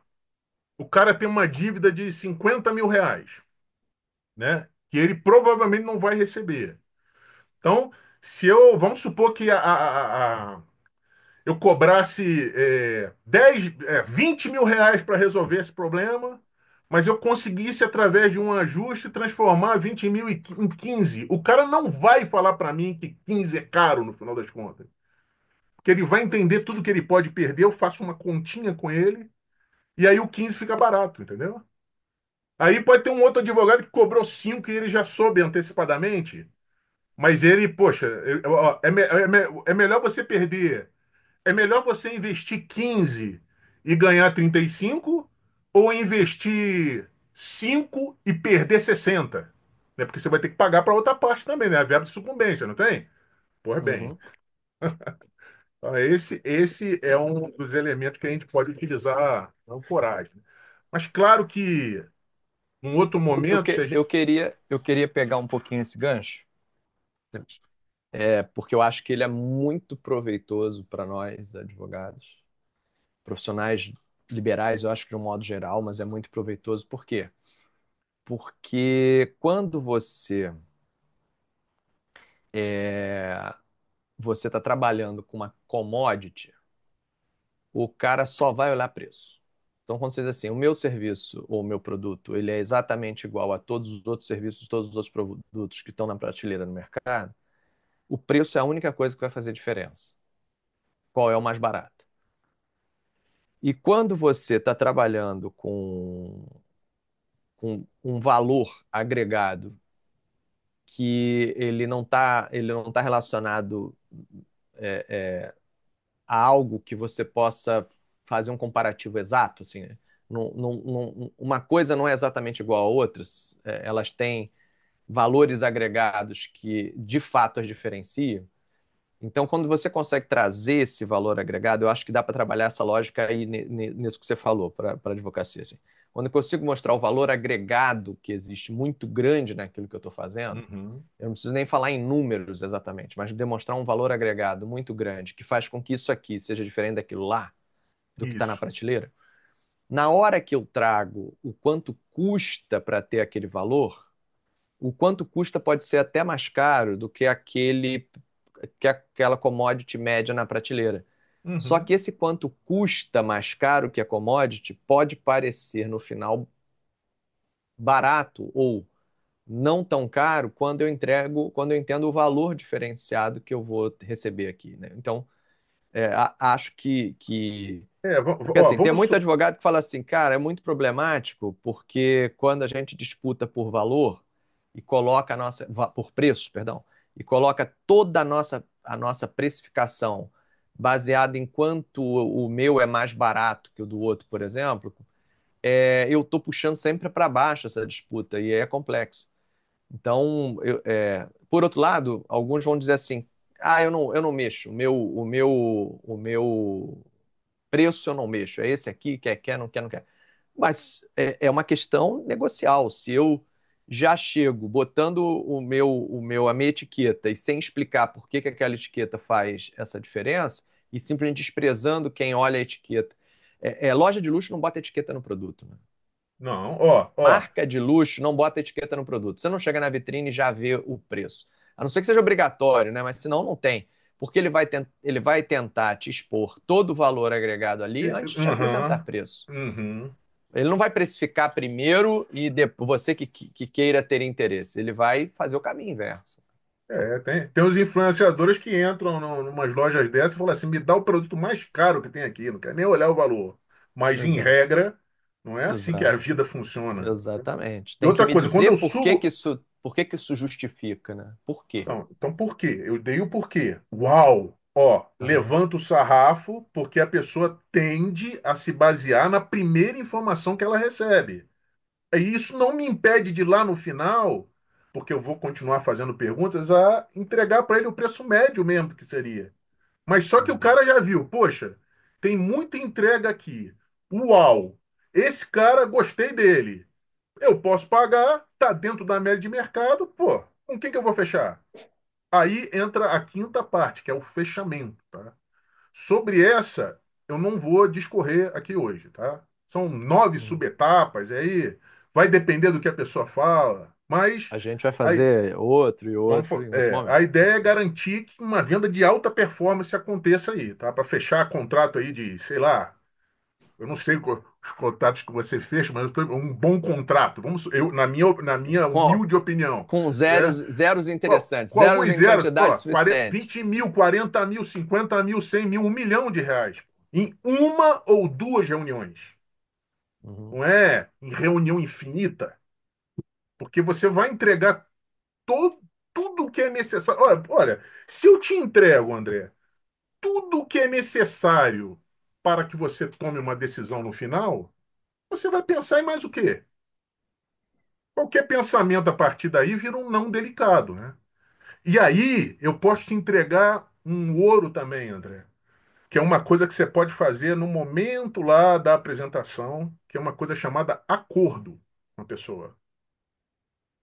Speaker 1: o cara tem uma dívida de R$ 50.000, né? Que ele provavelmente não vai receber. Então, vamos supor que eu cobrasse 20 mil reais para resolver esse problema, mas eu conseguisse, através de um ajuste, transformar 20 mil em 15. O cara não vai falar para mim que 15 é caro no final das contas. Porque ele vai entender tudo que ele pode perder, eu faço uma continha com ele, e aí o 15 fica barato, entendeu? Aí pode ter um outro advogado que cobrou 5 e ele já soube antecipadamente. Mas ele, poxa, ó, é melhor você perder. É melhor você investir 15 e ganhar 35 ou investir 5 e perder 60? Né? Porque você vai ter que pagar para outra parte também, né? A verba de sucumbência, não tem? Pois bem.
Speaker 2: Uhum.
Speaker 1: Então, esse é um dos elementos que a gente pode utilizar com coragem. Mas claro que, num outro momento, se a gente.
Speaker 2: Eu queria pegar um pouquinho esse gancho, porque eu acho que ele é muito proveitoso para nós, advogados, profissionais liberais, eu acho que de um modo geral, mas é muito proveitoso. Por quê? Porque quando você está trabalhando com uma commodity, o cara só vai olhar preço. Então, quando você diz assim, o meu serviço ou o meu produto, ele é exatamente igual a todos os outros serviços, todos os outros produtos que estão na prateleira no mercado, o preço é a única coisa que vai fazer diferença. Qual é o mais barato? E quando você está trabalhando com um valor agregado que ele não tá relacionado a algo que você possa fazer um comparativo exato, assim, né? Uma coisa não é exatamente igual a outras, elas têm valores agregados que de fato as diferenciam. Então, quando você consegue trazer esse valor agregado, eu acho que dá para trabalhar essa lógica aí nisso que você falou para a advocacia. Assim. Quando eu consigo mostrar o valor agregado que existe muito grande naquilo que eu estou fazendo,
Speaker 1: Uhum.
Speaker 2: eu não preciso nem falar em números exatamente, mas demonstrar um valor agregado muito grande que faz com que isso aqui seja diferente daquilo lá, do que está na
Speaker 1: Isso.
Speaker 2: prateleira. Na hora que eu trago o quanto custa para ter aquele valor, o quanto custa pode ser até mais caro do que aquela commodity média na prateleira. Só
Speaker 1: Uhum.
Speaker 2: que esse quanto custa mais caro que a commodity pode parecer no final barato ou não tão caro quando eu entendo o valor diferenciado que eu vou receber aqui, né? Então, acho porque
Speaker 1: Ó,
Speaker 2: assim, tem
Speaker 1: vamos.
Speaker 2: muito advogado que fala assim, cara, é muito problemático porque quando a gente disputa por valor e coloca por preço, perdão, e coloca toda a nossa precificação baseada em quanto o meu é mais barato que o do outro, por exemplo, eu estou puxando sempre para baixo essa disputa e é complexo. Então, por outro lado, alguns vão dizer assim, eu não mexo, o meu preço eu não mexo. É esse aqui, quer, não quer, não quer. Mas é uma questão negocial. Se eu já chego botando a minha etiqueta e sem explicar por que que aquela etiqueta faz essa diferença e simplesmente desprezando quem olha a etiqueta. Loja de luxo não bota etiqueta no produto, né?
Speaker 1: Não, ó.
Speaker 2: Marca de luxo não bota etiqueta no produto. Você não chega na vitrine e já vê o preço. A não ser que seja obrigatório, né? Mas senão não tem. Porque ele vai tentar te expor todo o valor agregado ali antes de apresentar
Speaker 1: Uhum.
Speaker 2: preço.
Speaker 1: Uhum.
Speaker 2: Ele não vai precificar primeiro e depois você que queira ter interesse. Ele vai fazer o caminho inverso.
Speaker 1: Tem os influenciadores que entram numas lojas dessas e falam assim: me dá o produto mais caro que tem aqui, não quer nem olhar o valor. Mas, em
Speaker 2: Exato,
Speaker 1: regra, não é assim que a
Speaker 2: exato,
Speaker 1: vida funciona.
Speaker 2: exatamente.
Speaker 1: E
Speaker 2: Tem que
Speaker 1: outra
Speaker 2: me
Speaker 1: coisa, quando
Speaker 2: dizer
Speaker 1: eu subo.
Speaker 2: por que que isso justifica, né? Por quê?
Speaker 1: Então, por quê? Eu dei o porquê. Uau! Ó,
Speaker 2: Aham.
Speaker 1: levanta o sarrafo porque a pessoa tende a se basear na primeira informação que ela recebe. E isso não me impede de lá no final, porque eu vou continuar fazendo perguntas, a entregar para ele o preço médio mesmo que seria. Mas só que o
Speaker 2: Uhum.
Speaker 1: cara já viu, poxa, tem muita entrega aqui. Uau! Esse cara, gostei dele. Eu posso pagar, tá dentro da média de mercado, pô, com quem que eu vou fechar? Aí entra a quinta parte, que é o fechamento, tá? Sobre essa, eu não vou discorrer aqui hoje, tá? São 9
Speaker 2: Uhum.
Speaker 1: subetapas, e aí vai depender do que a pessoa fala, mas
Speaker 2: A gente vai
Speaker 1: aí,
Speaker 2: fazer outro e outro em outro
Speaker 1: a
Speaker 2: momento.
Speaker 1: ideia é garantir que uma venda de alta performance aconteça aí, tá? Para fechar contrato aí de, sei lá, eu não sei os contratos que você fecha, mas um bom contrato. Na minha
Speaker 2: Com,
Speaker 1: humilde opinião,
Speaker 2: com
Speaker 1: né?
Speaker 2: zeros interessantes,
Speaker 1: Com
Speaker 2: zeros
Speaker 1: alguns
Speaker 2: em
Speaker 1: zeros,
Speaker 2: quantidade
Speaker 1: pô,
Speaker 2: suficiente.
Speaker 1: 20 mil, 40 mil, 50 mil, 100 mil, 1 milhão de reais. Em uma ou duas reuniões.
Speaker 2: Uhum.
Speaker 1: Não é em reunião infinita, porque você vai entregar todo. tudo que é necessário. Olha, se eu te entrego, André, tudo que é necessário para que você tome uma decisão no final, você vai pensar em mais o quê? Qualquer pensamento a partir daí vira um não delicado, né? E aí eu posso te entregar um ouro também, André, que é uma coisa que você pode fazer no momento lá da apresentação, que é uma coisa chamada acordo com a pessoa.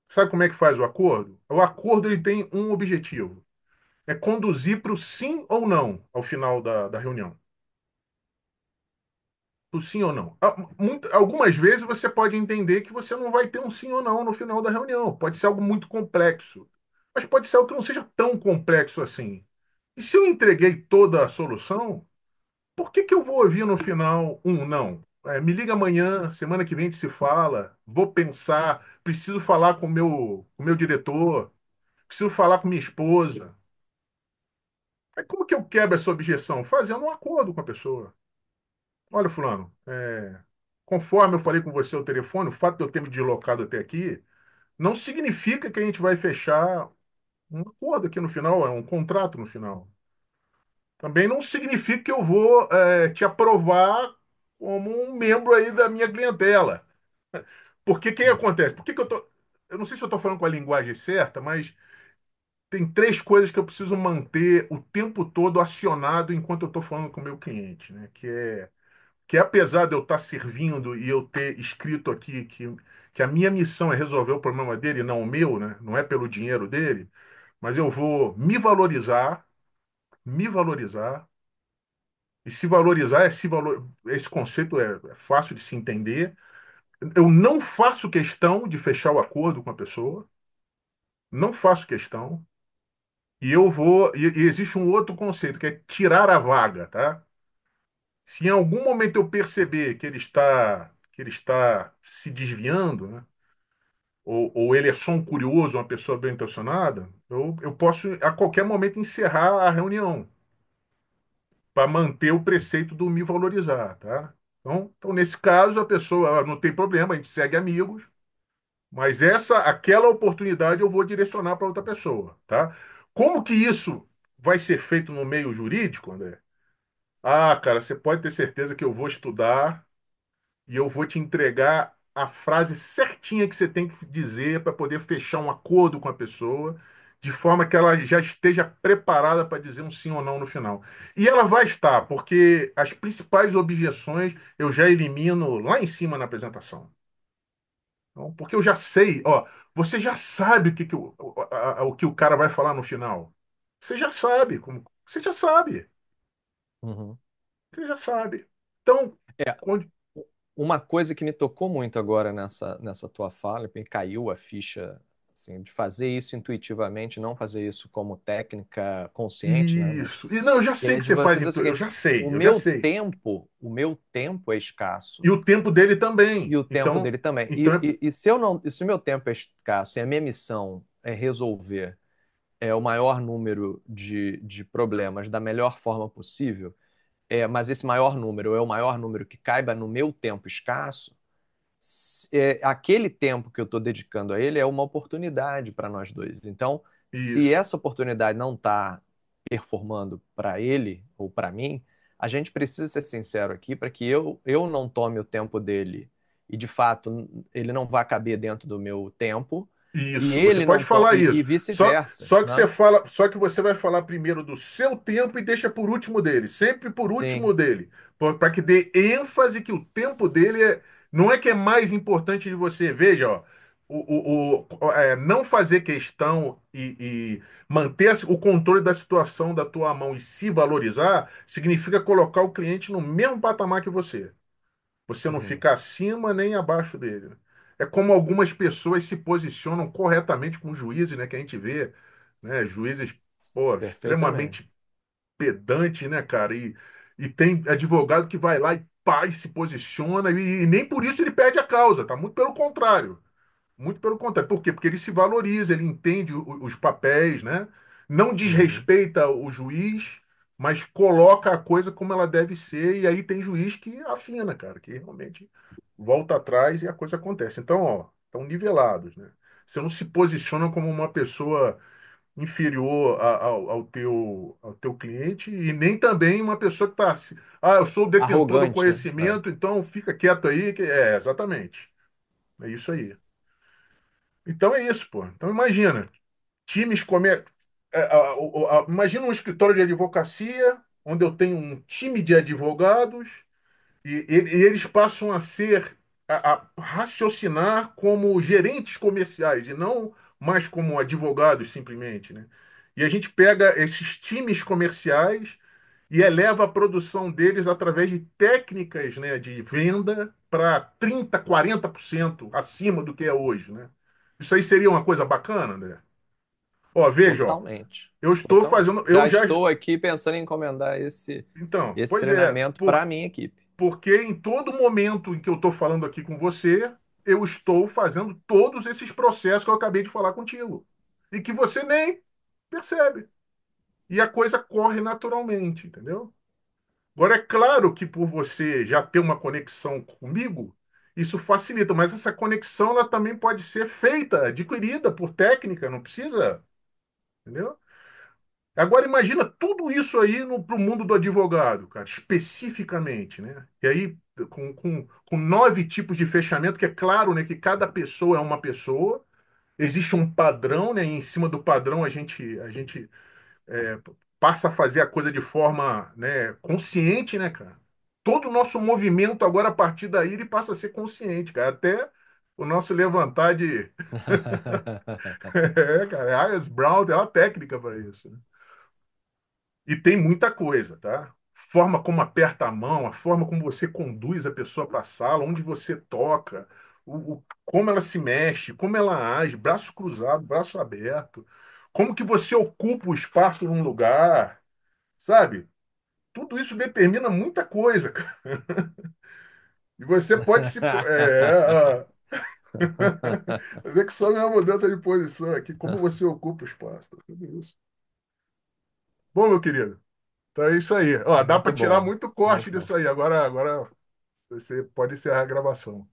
Speaker 1: Sabe como é que faz o acordo? O acordo ele tem um objetivo, é conduzir para o sim ou não ao final da reunião. O sim ou não. Algumas vezes você pode entender que você não vai ter um sim ou não no final da reunião. Pode ser algo muito complexo. Mas pode ser algo que não seja tão complexo assim. E se eu entreguei toda a solução, por que que eu vou ouvir no final um não? Me liga amanhã, semana que vem a gente se fala, vou pensar, preciso falar com o meu diretor, preciso falar com minha esposa. Aí como que eu quebro essa objeção? Fazendo um acordo com a pessoa. Olha, fulano, conforme eu falei com você ao telefone, o fato de eu ter me deslocado até aqui não significa que a gente vai fechar um acordo aqui no final, é um contrato no final. Também não significa que eu vou te aprovar como um membro aí da minha clientela. Porque o que acontece? Por que que eu tô. Eu não sei se eu estou falando com a linguagem certa, mas tem três coisas que eu preciso manter o tempo todo acionado enquanto eu estou falando com o meu cliente, né? Que apesar de eu estar servindo e eu ter escrito aqui que a minha missão é resolver o problema dele, não o meu, né? Não é pelo dinheiro dele, mas eu vou me valorizar, e se valorizar esse conceito é fácil de se entender. Eu não faço questão de fechar o acordo com a pessoa, não faço questão, e eu vou. E existe um outro conceito que é tirar a vaga, tá? Se em algum momento eu perceber que ele está se desviando, né? Ou ele é só um curioso, uma pessoa bem intencionada, eu posso a qualquer momento encerrar a reunião para manter o preceito do me valorizar, tá? Então, nesse caso, a pessoa não tem problema, a gente segue amigos, mas aquela oportunidade eu vou direcionar para outra pessoa, tá? Como que isso vai ser feito no meio jurídico, André? Ah, cara, você pode ter certeza que eu vou estudar e eu vou te entregar a frase certinha que você tem que dizer para poder fechar um acordo com a pessoa, de forma que ela já esteja preparada para dizer um sim ou não no final. E ela vai estar, porque as principais objeções eu já elimino lá em cima na apresentação. Então, porque eu já sei, ó, você já sabe o que o cara vai falar no final. Você já sabe, você já sabe,
Speaker 2: Uhum.
Speaker 1: você já sabe. Então,
Speaker 2: É,
Speaker 1: quando-
Speaker 2: uma coisa que me tocou muito agora nessa tua fala, me caiu a ficha assim, de fazer isso intuitivamente, não fazer isso como técnica consciente, né? Mas
Speaker 1: isso. E não, eu já
Speaker 2: que
Speaker 1: sei
Speaker 2: é
Speaker 1: que
Speaker 2: de
Speaker 1: você
Speaker 2: você
Speaker 1: faz,
Speaker 2: dizer o
Speaker 1: eu
Speaker 2: seguinte:
Speaker 1: já sei, eu já sei.
Speaker 2: o meu tempo é escasso
Speaker 1: E o tempo dele
Speaker 2: e
Speaker 1: também.
Speaker 2: o tempo
Speaker 1: Então,
Speaker 2: dele também.
Speaker 1: então
Speaker 2: E se eu não, e se o meu tempo é escasso e a minha missão é resolver o maior número de problemas da melhor forma possível, mas esse maior número é o maior número que caiba no meu tempo escasso, aquele tempo que eu estou dedicando a ele é uma oportunidade para nós dois. Então, se
Speaker 1: isso,
Speaker 2: essa oportunidade não está performando para ele ou para mim, a gente precisa ser sincero aqui para que eu não tome o tempo dele e, de fato, ele não vá caber dentro do meu tempo e
Speaker 1: isso. Você
Speaker 2: ele
Speaker 1: pode
Speaker 2: não tome,
Speaker 1: falar
Speaker 2: e
Speaker 1: isso. Só,
Speaker 2: vice-versa,
Speaker 1: só que você
Speaker 2: né?
Speaker 1: fala, só que você vai falar primeiro do seu tempo e deixa por último dele, sempre por último
Speaker 2: Sim.
Speaker 1: dele, para que dê ênfase que o tempo dele não é que é mais importante de você. Veja, ó, não fazer questão e manter o controle da situação da tua mão e se valorizar significa colocar o cliente no mesmo patamar que você. Você não
Speaker 2: Uhum.
Speaker 1: fica acima nem abaixo dele, né? É como algumas pessoas se posicionam corretamente com juízes, né? Que a gente vê, né? Juízes, pô,
Speaker 2: Perfeitamente.
Speaker 1: extremamente pedantes, né, cara? E tem advogado que vai lá e pá, e se posiciona e nem por isso ele perde a causa, tá? Muito pelo contrário. Muito pelo contrário. Por quê? Porque ele se valoriza, ele entende os papéis, né? Não
Speaker 2: Uhum.
Speaker 1: desrespeita o juiz, mas coloca a coisa como ela deve ser. E aí tem juiz que afina, cara, que realmente volta atrás e a coisa acontece. Então, ó, estão nivelados, né? Você não se posiciona como uma pessoa. inferior ao teu cliente e nem também uma pessoa que está assim, eu sou o detentor do
Speaker 2: Arrogante, né? É.
Speaker 1: conhecimento, então fica quieto aí, exatamente. É isso aí. Então é isso, pô. Então imagina, times come... imagina um escritório de advocacia onde eu tenho um time de advogados e eles passam a ser, a raciocinar como gerentes comerciais e não mais como advogados simplesmente, né? E a gente pega esses times comerciais e eleva a produção deles através de técnicas, né, de venda para 30, 40% acima do que é hoje, né? Isso aí seria uma coisa bacana, André? Ó, veja, ó,
Speaker 2: Totalmente.
Speaker 1: eu estou
Speaker 2: Totalmente.
Speaker 1: fazendo, eu
Speaker 2: Já
Speaker 1: já,
Speaker 2: estou aqui pensando em encomendar
Speaker 1: então,
Speaker 2: esse
Speaker 1: pois é,
Speaker 2: treinamento para a minha equipe.
Speaker 1: porque em todo momento em que eu estou falando aqui com você, eu estou fazendo todos esses processos que eu acabei de falar contigo. E que você nem percebe. E a coisa corre naturalmente, entendeu? Agora, é claro que por você já ter uma conexão comigo, isso facilita, mas essa conexão ela também pode ser feita, adquirida por técnica, não precisa, entendeu? Agora imagina tudo isso aí para o mundo do advogado, cara, especificamente, né? E aí com 9 tipos de fechamento, que é claro, né, que cada pessoa é uma pessoa, existe um padrão, né? E em cima do padrão a gente é, passa a fazer a coisa de forma, né, consciente, né, cara? Todo o nosso movimento agora a partir daí ele passa a ser consciente, cara. Até o nosso levantar de cara, Ayers Brown tem uma técnica para isso, né? E tem muita coisa, tá? Forma como aperta a mão, a forma como você conduz a pessoa para a sala, onde você toca, como ela se mexe, como ela age, braço cruzado, braço aberto, como que você ocupa o espaço num lugar, sabe? Tudo isso determina muita coisa, cara. E você pode se. Vê que só minha mudança de posição aqui, como você ocupa o espaço. Tá tudo isso. Bom, meu querido. Então é isso aí. Ó, dá para
Speaker 2: Muito
Speaker 1: tirar
Speaker 2: bom.
Speaker 1: muito corte
Speaker 2: Muito bom.
Speaker 1: disso aí. Agora você pode encerrar a gravação.